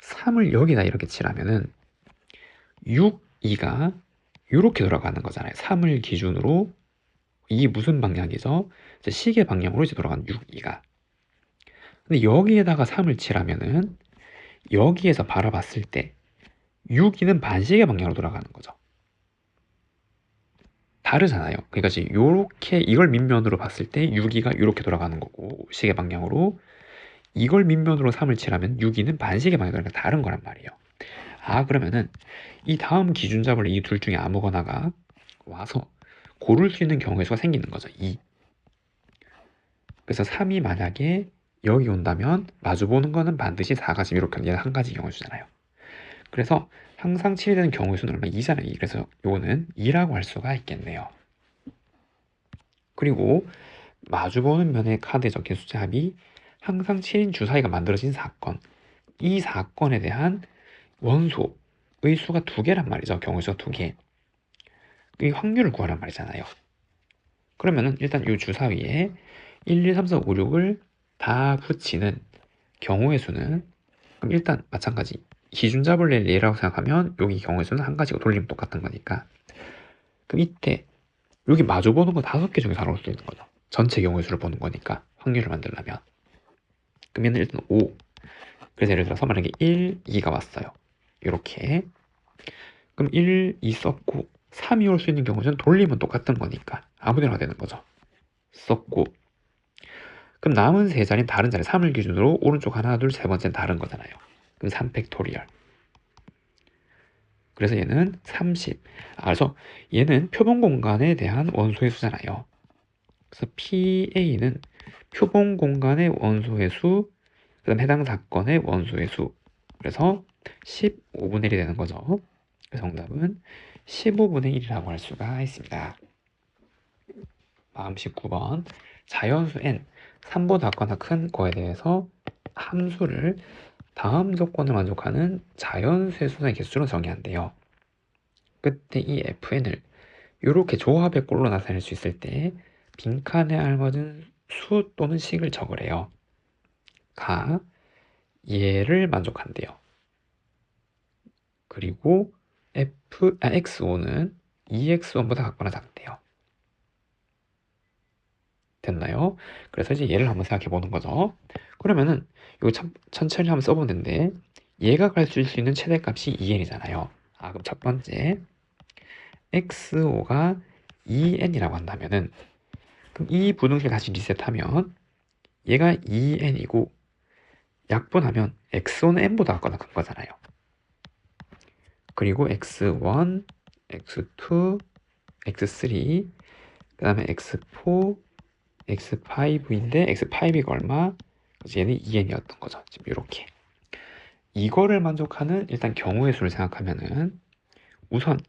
Speaker 1: 3을 여기다 이렇게 칠하면은 6, 2가 이렇게 돌아가는 거잖아요. 3을 기준으로 이 무슨 방향이죠? 이제 시계 방향으로 이제 돌아가는 6, 2가. 근데 여기에다가 3을 칠하면은 여기에서 바라봤을 때 6, 2는 반시계 방향으로 돌아가는 거죠. 다르잖아요. 그러니까 지금 요렇게 이걸 밑면으로 봤을 때 6, 2가 이렇게 돌아가는 거고 시계 방향으로 이걸 밑면으로 3을 칠하면 6, 2는 반시계 방향으로 다른 거란 말이에요. 그러면은 이 다음 기준 잡을 이 둘 중에 아무거나가 와서 고를 수 있는 경우의 수가 생기는 거죠. 2. 그래서 3이 만약에 여기 온다면 마주보는 거는 반드시 4가 지금 이렇게 얘는 한 가지 경우의 수잖아요. 그래서 항상 7이 되는 경우의 수는 얼마? 2잖아요. 그래서 요거는 2라고 할 수가 있겠네요. 그리고 마주보는 면의 카드에 적힌 숫자 합이 항상 7인 주사위가 만들어진 사건. 이 사건에 대한 원소의 수가 2개란 말이죠. 경우의 수가 2개. 이 확률을 구하란 말이잖아요. 그러면은 일단 이 주사위에 1, 2, 3, 4, 5, 6을 다 붙이는 경우의 수는 그럼 일단 마찬가지 기준 잡을 예라고 생각하면 여기 경우의 수는 한 가지고 돌리면 똑같은 거니까 그럼 이때 여기 마주 보는 거 5개 중에 나올 수 있는 거죠. 전체 경우의 수를 보는 거니까 확률을 만들려면 그러면 일단 5 그래서 예를 들어서 만약에 1, 2가 왔어요. 이렇게 그럼 1, 2 썼고 3이 올 수 있는 경우는 돌리면 똑같은 거니까 아무데나 되는 거죠. 썼고 그럼 남은 세 자리는 다른 자리 3을 기준으로 오른쪽 하나 둘 세 번째는 다른 거잖아요. 그럼 3팩토리얼 그래서 얘는 30 그래서 얘는 표본 공간에 대한 원소의 수잖아요. 그래서 PA는 표본 공간의 원소의 수 그 다음 해당 사건의 원소의 수 그래서 15분의 1이 되는 거죠. 그래서 정답은 15분의 1이라고 할 수가 있습니다. 다음 19번 자연수 n 3보다 작거나 큰 거에 대해서 함수를 다음 조건을 만족하는 자연수의 수의 개수로 정의한대요. 그때 이 fn을 이렇게 조합의 꼴로 나타낼 수 있을 때 빈칸에 알맞은 수 또는 식을 적으래요. 가 얘를 만족한대요. 그리고 x5는 2x1보다 같거나 작대요. 됐나요? 그래서 이제 얘를 한번 생각해 보는 거죠. 그러면은 이거 천천히 한번 써보면 되는데 얘가 갈 수 있는 최대값이 2n이잖아요. 그럼 첫 번째 x5가 2n이라고 한다면은 그럼 이 부등식을 다시 리셋하면 얘가 2n이고 약분하면 x5는 n보다 같거나 큰 거잖아요. 그리고 x1, x2, x3, 그 다음에 x4, x5인데 x5가 얼마? 그래서 얘는 2n이었던 거죠. 지금 이렇게 이거를 만족하는 일단 경우의 수를 생각하면은 우선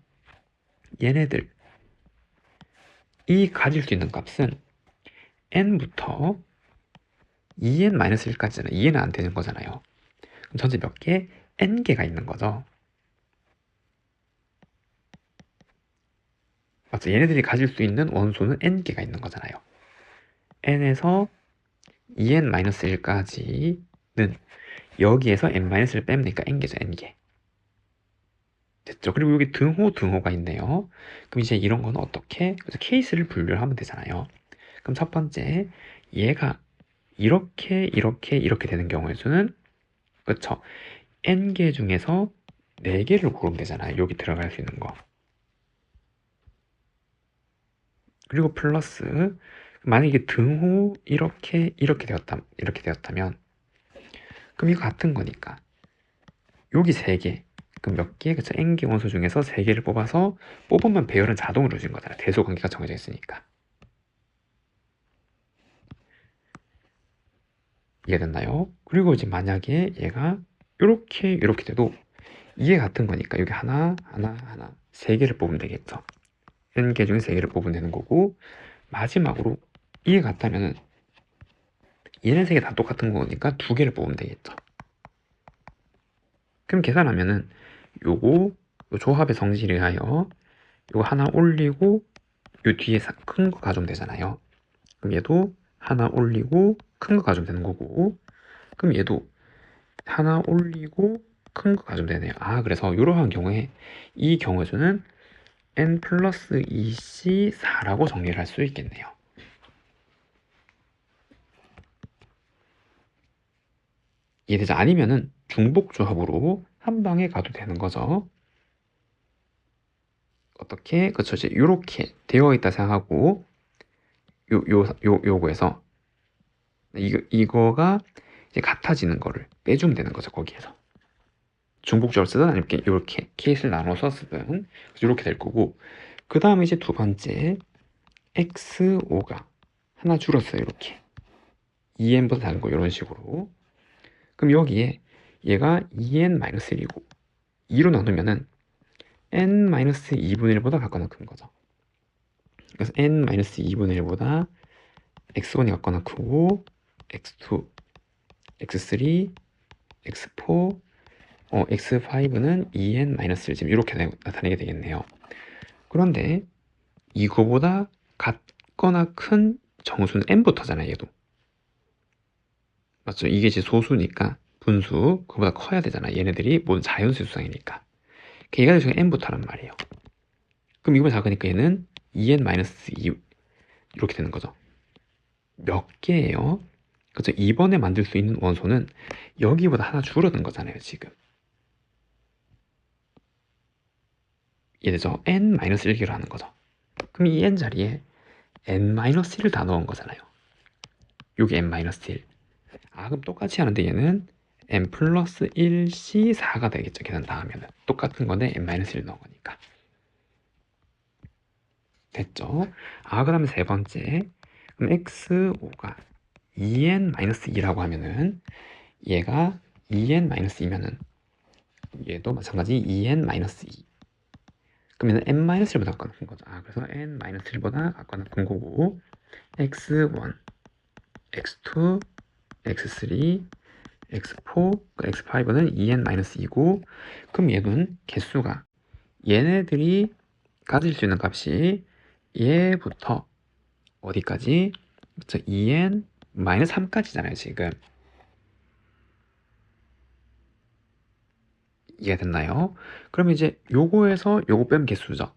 Speaker 1: 얘네들 이 가질 수 있는 값은 n부터 2n-1까지잖아요. 2n은 안 되는 거잖아요. 그럼 전체 몇 개? n개가 있는 거죠. 맞죠? 얘네들이 가질 수 있는 원소는 n개가 있는 거잖아요. n에서 2n-1까지는 여기에서 n-를 빼면 되니까 n개죠. n개. 됐죠? 그리고 여기 등호가 있네요. 그럼 이제 이런 거는 어떻게? 그래서 케이스를 분류를 하면 되잖아요. 그럼 첫 번째, 얘가 이렇게 되는 경우의 수는 그쵸? n개 중에서 4개를 고르면 되잖아요. 여기 들어갈 수 있는 거. 그리고 플러스 만약에 등호 이렇게 되었다면 그럼 이거 같은 거니까 여기 3개 그럼 몇 개? 그쵸? n개 원소 중에서 3개를 뽑아서 뽑으면 배열은 자동으로 준 거잖아요. 대소 관계가 정해져 있으니까. 이해됐나요? 그리고 이제 만약에 얘가 이렇게 돼도 이게 같은 거니까 여기 하나 3개를 뽑으면 되겠죠. n개 중에 3개를 뽑으면 되는 거고 마지막으로 이게 같다면은 얘네 3개 다 똑같은 거니까 2개를 뽑으면 되겠죠. 그럼 계산하면은 요거 요 조합의 성질에 의하여 요거 하나 올리고 요 뒤에 큰 거 가져오면 되잖아요. 그럼 얘도 하나 올리고 큰 거 가져오면 되는 거고 그럼 얘도 하나 올리고 큰 거 가져오면 되네요. 그래서 이러한 경우에 이 경우의 수는 n 플러스 2c 4라고 정리를 할 수 있겠네요. 이해되죠? 아니면은 중복조합으로 한 방에 가도 되는 거죠. 어떻게? 그쵸. 이제 이렇게 되어 있다 생각하고 요거에서 이거가 이제 같아지는 거를 빼주면 되는 거죠. 거기에서 중복조합을 쓰든 아니면 이렇게 케이스를 나눠서 쓰든 이렇게 될 거고 그 다음에 이제 두 번째 x5가 하나 줄었어요. 이렇게 2n보다 작은 거 이런 식으로 그럼 여기에 얘가 2n-1이고 2로 나누면은 n-2분의 1보다 같거나 큰 거죠. 그래서 n-2분의 1보다 x1이 같거나 크고 x2, x3, x4, x5는 2n-1 지금 이렇게 나타내게 되겠네요. 그런데 이거보다 같거나 큰 정수는 n부터잖아요. 얘도 맞죠? 이게 이제 소수니까 분수 그거보다 커야 되잖아. 얘네들이 모든 자연수의 수상이니까 걔가 중에 n부터란 말이에요. 그럼 이거보다 작으니까 얘는 2n-2 이렇게 되는 거죠. 몇 개예요? 그렇죠? 이번에 만들 수 있는 원소는 여기보다 하나 줄어든 거잖아요. 지금 이해되죠? n-1개로 하는 거죠. 그럼 이 n 자리에 n-1을 다 넣은 거잖아요. 여기 n-1 그럼 똑같이 하는데 얘는 n 플러스 1c 4가 되겠죠. 계산 다 하면은 똑같은 건데 n-1 넣은 거니까 됐죠? 그 다음에 세 번째 그럼 x5가 2n-2라고 하면은 얘가 2n-2면은 얘도 마찬가지 2n-2 그러면 n-1보다 같거나 큰 거죠. 그래서 n-1보다 같거나 큰 거고 x1, x2, x3, x4, x5는 2n-2고 그럼 얘는 개수가 얘네들이 가질 수 있는 값이 얘부터 어디까지? 그쵸? 2n 마이너스 3까지잖아요, 지금. 이해가 됐나요? 그러면 이제 요거에서 요거 빼면 개수죠.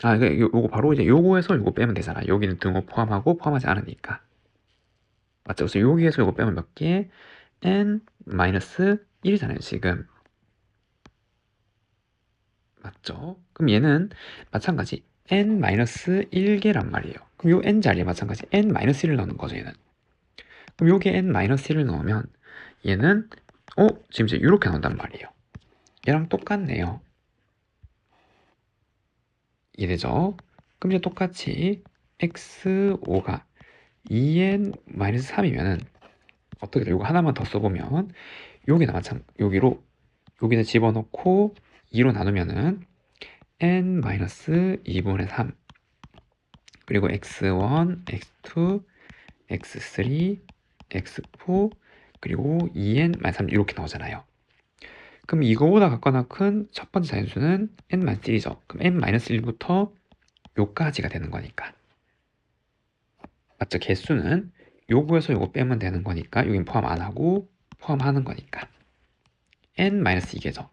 Speaker 1: 요거 바로 이제 요거에서 요거 빼면 되잖아. 여기는 등호 포함하고 포함하지 않으니까. 맞죠? 그래서 여기에서 요거 빼면 몇 개? n 마이너스 1이잖아요, 지금. 맞죠? 그럼 얘는 마찬가지 n 마이너스 1개란 말이에요. 그럼 요 n 자리에 마찬가지 n 마이너스 1을 넣는 거죠, 얘는. 그럼 요게 n 마이너스 1을 넣으면 얘는 지금 이제 이렇게 나온단 말이에요. 얘랑 똑같네요. 이래죠? 그럼 이제 똑같이 x5가 2n-3이면은 어떻게 돼? 이거 하나만 더 써보면 여기나 여기로 여기는 집어넣고 2로 나누면은 n-2분의 3 그리고 x1, x2, x3, x4 그리고 2n-3 이렇게 나오잖아요. 그럼 이거보다 같거나 큰 첫 번째 자연수는 n-1이죠. 그럼 n-1부터 요까지가 되는 거니까. 맞죠? 개수는 요거에서 요거 빼면 되는 거니까 여긴 포함 안 하고 포함하는 거니까 n-2개죠.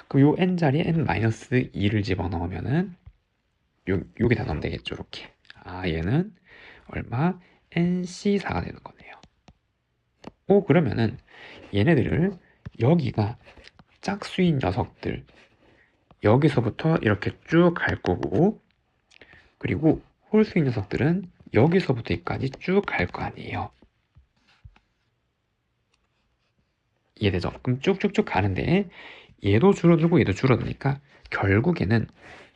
Speaker 1: 그럼 요 n 자리에 n-2를 집어넣으면은 여기다 넣으면 되겠죠. 이렇게. 얘는 얼마? nc4가 되는 거네요. 그러면은 얘네들을 여기가 짝수인 녀석들 여기서부터 이렇게 쭉 갈 거고 그리고 홀수인 녀석들은 여기서부터 여기까지 쭉 갈 거 아니에요. 이해되죠? 그럼 쭉쭉쭉 가는데 얘도 줄어들고 얘도 줄어드니까 결국에는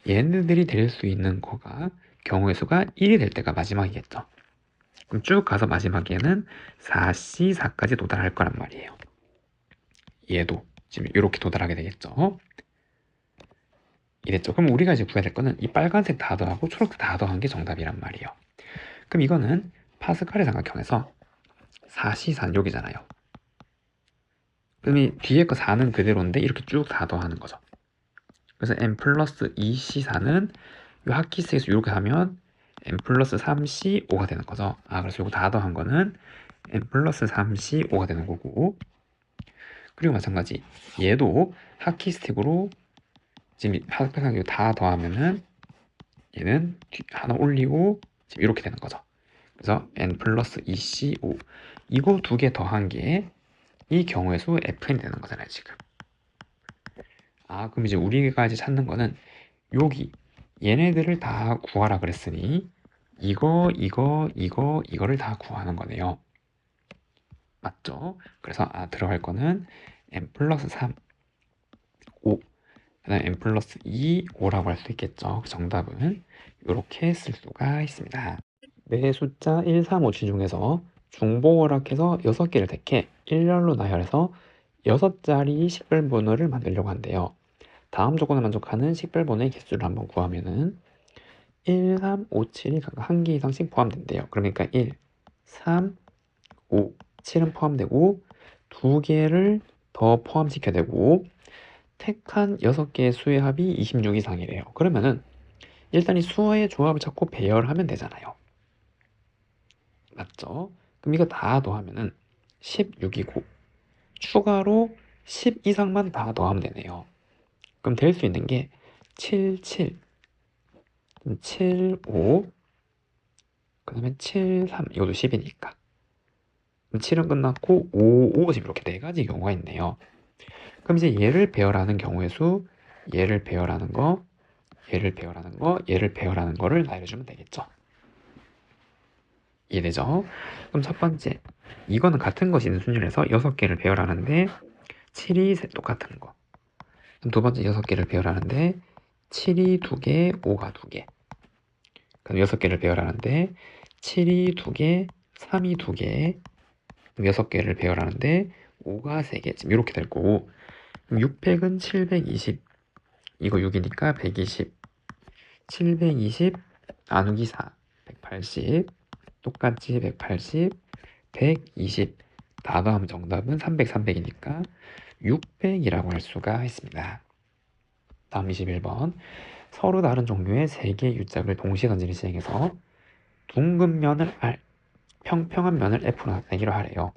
Speaker 1: 얘네들이 될 수 있는 거가 경우의 수가 1이 될 때가 마지막이겠죠. 그럼 쭉 가서 마지막에는 4C4까지 도달할 거란 말이에요. 얘도 지금 이렇게 도달하게 되겠죠. 이랬죠. 그럼 우리가 이제 구해야 될 거는 이 빨간색 다 더하고 초록색 다 더한 게 정답이란 말이에요. 그럼 이거는 파스칼의 삼각형에서 4C4는 여기잖아요. 그럼 이 뒤에 거 4는 그대로인데 이렇게 쭉 다 더하는 거죠. 그래서 n 플러스 2C4는 이 핫키스에서 이렇게 하면 n 플러스 3C5가 되는 거죠. 그래서 이거 다 더한 거는 n 플러스 3C5가 되는 거고 그리고 마찬가지 얘도 핫키스틱으로 지금 핫키스틱 다 더하면은 얘는 하나 올리고 지금 이렇게 되는 거죠. 그래서 n 플러스 2C5 이거 두 개 더한 게 이 경우의 수 fn이 되는 거잖아요, 지금. 그럼 이제 우리가 이제 찾는 거는 여기 얘네들을 다 구하라 그랬으니 이거를 다 구하는 거네요. 맞죠? 그래서 들어갈 거는 n 플러스 3, 5, 그 다음에 n 플러스 2, 5라고 할 수 있겠죠. 정답은 이렇게 쓸 수가 있습니다. 매 숫자 1, 3, 5치 중에서 중복월합해서 6개를 택해 일렬로 나열해서 6자리 식별번호를 만들려고 한대요. 다음 조건을 만족하는 식별번호의 개수를 한번 구하면은 1, 3, 5, 7이 각각 한 개 이상씩 포함된대요. 그러니까 1, 3, 5, 7은 포함되고 두 개를 더 포함시켜야 되고 택한 6개의 수의 합이 26 이상이래요. 그러면은 일단 이 수의 조합을 찾고 배열하면 되잖아요. 맞죠? 그럼 이거 다 더하면은 16이고 추가로 10 이상만 다 더하면 되네요. 그럼 될 수 있는 게 7, 7, 7, 5, 그 다음에 7, 3 이것도 10이니까 7은 끝났고 5, 5 지금 이렇게 네 가지 경우가 있네요. 그럼 이제 얘를 배열하는 경우의 수, 얘를 배열하는 거, 얘를 배열하는 거, 얘를 배열하는 거를 나열해주면 되겠죠. 이해되죠? 그럼 첫 번째, 이거는 같은 것이 있는 순열에서 6개를 배열하는데 7이 똑같은 거. 그럼 두 번째 6개를 배열하는데 7이 2개, 5가 2개. 그럼 6개를 배열하는데 7이 2개, 3이 2개. 그럼 6개를 배열하는데 5가 3개. 지금 이렇게 될 거고 600은 720. 이거 6이니까 120. 720 나누기 4. 180. 똑같이 180. 120. 다 더하면 정답은 300, 300이니까 600이라고 할 수가 있습니다. 다음 21번. 서로 다른 종류의 3개의 U짝을 동시에 던지는 시행에서 둥근 면을 R, 평평한 면을 F로 나타내기로 하래요.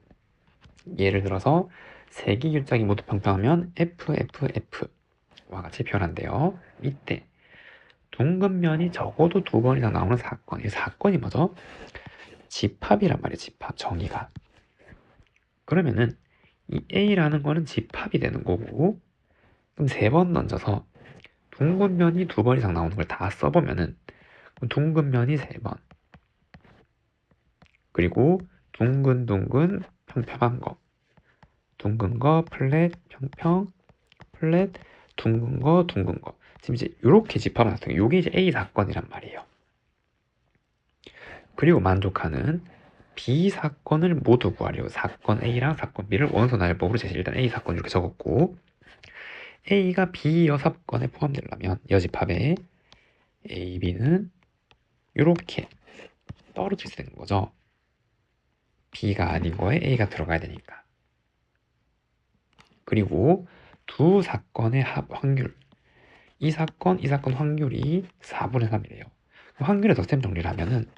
Speaker 1: 예를 들어서 세 개 길짝이 모두 평평하면 FFF와 같이 표현한대요. 이때 둥근 면이 적어도 2번 이상 나오는 사건. 이 사건이 뭐죠? 집합이란 말이에요. 집합 정의가. 그러면은 이 A라는 거는 집합이 되는 거고, 그럼 3번 던져서 둥근 면이 2번 이상 나오는 걸 다 써보면은 둥근 면이 3번, 그리고 둥근 평평한 거, 둥근 거 플랫 평평 플랫 둥근 거 지금 이제 이렇게 집합을 나타내요. 이게 이제 A 사건이란 말이에요. 그리고 만족하는 B 사건을 모두 구하래요. 사건 A랑 사건 B를 원소 나열법으로 제시. 일단 A 사건 이렇게 적었고, A가 B 여사건에 포함되려면 여집합에 A, B는 이렇게 떨어져 있어야 되는 거죠. B가 아닌 거에 A가 들어가야 되니까. 그리고 두 사건의 합 확률, 이 사건 확률이 4분의 3이래요. 확률의 덧셈 정리를 하면은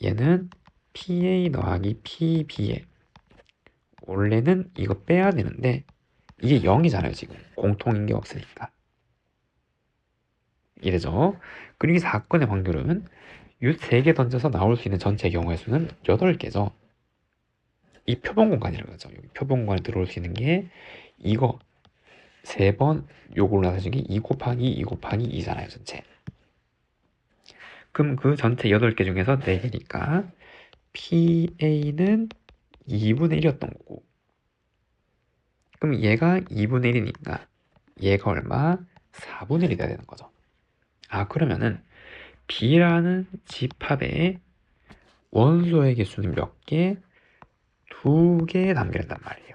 Speaker 1: 얘는 PA 더하기 PB에, 원래는 이거 빼야 되는데 이게 0이잖아요. 지금 공통인 게 없으니까 이래죠. 그리고 이 사건의 확률은 이 3개 던져서 나올 수 있는 전체 경우의 수는 8개죠. 이 표본 공간이라고 하죠. 여기 표본 공간에 들어올 수 있는 게 이거 3번 요걸로 나눠진 게 2 곱하기 2 곱하기 2잖아요. 전체. 그럼 그 전체 8개 중에서 4개니까 PA는 2분의 1이었던 거고, 그럼 얘가 2분의 1이니까 얘가 얼마? 4분의 1이 돼야 되는 거죠. 아, 그러면은 B라는 집합의 원소의 개수는 몇 개? 2개 담겨낸단 말이에요.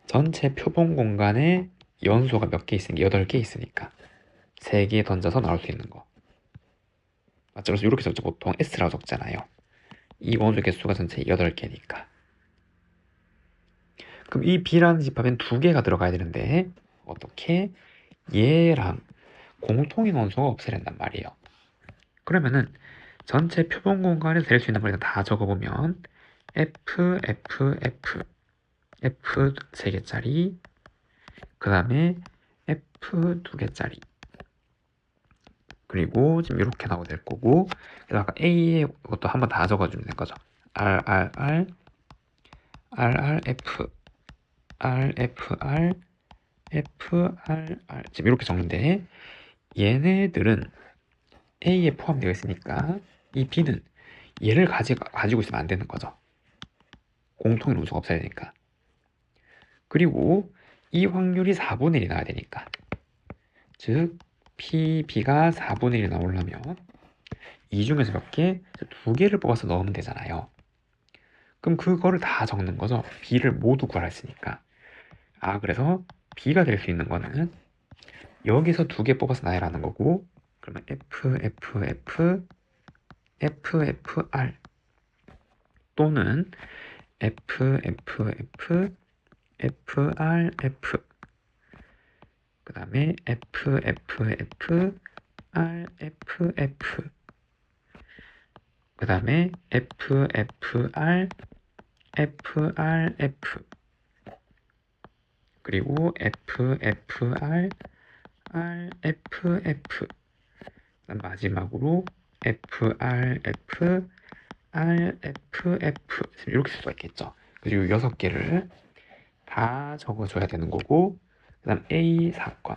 Speaker 1: 전체 표본 공간에 연소가 몇 개 있으니까 8개 있으니까 3개 던져서 나올 수 있는 거 맞죠? 그래서 이렇게 적죠. 보통 S라고 적잖아요. 이 원소 개수가 전체 8개니까. 그럼 이 B라는 집합엔 2개가 들어가야 되는데 어떻게? 얘랑 공통인 원소가 없애야 된단 말이에요. 그러면은 전체 표본 공간에서 될 수 있는 걸 다 적어보면 F 3개짜리, 그 다음에 F 2개짜리, 그리고 지금 이렇게 나오게 될 거고, 그래서 아까 A의 것도 한번 다 적어주면 된 거죠. RRF, RFR, FRR. 지금 이렇게 적는데 얘네들은 A에 포함되어 있으니까 이 B는 얘를 가지고 있으면 안 되는 거죠. 공통인 원소가 없어야 되니까. 그리고 이 확률이 4분의 1이 나와야 되니까, 즉 PB가 4분의 1이 나오려면 이 중에서 몇 개? 2개를 뽑아서 넣으면 되잖아요. 그럼 그거를 다 적는 거죠. B를 모두 구하라 했으니까. 아, 그래서 B가 될 수 있는 거는 여기서 2개 뽑아서 나열하는 거고, 그러면 FFR 또는 FRF, 그 다음에 RFF, 그 다음에 FRF, 그리고 RFF, 마지막으로 RFF 이렇게 쓸 수가 있겠죠. 그리고 6개를 다 적어줘야 되는 거고, 그 다음 A 사건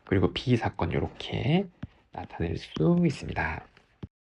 Speaker 1: 그리고 B 사건 이렇게 나타낼 수 있습니다.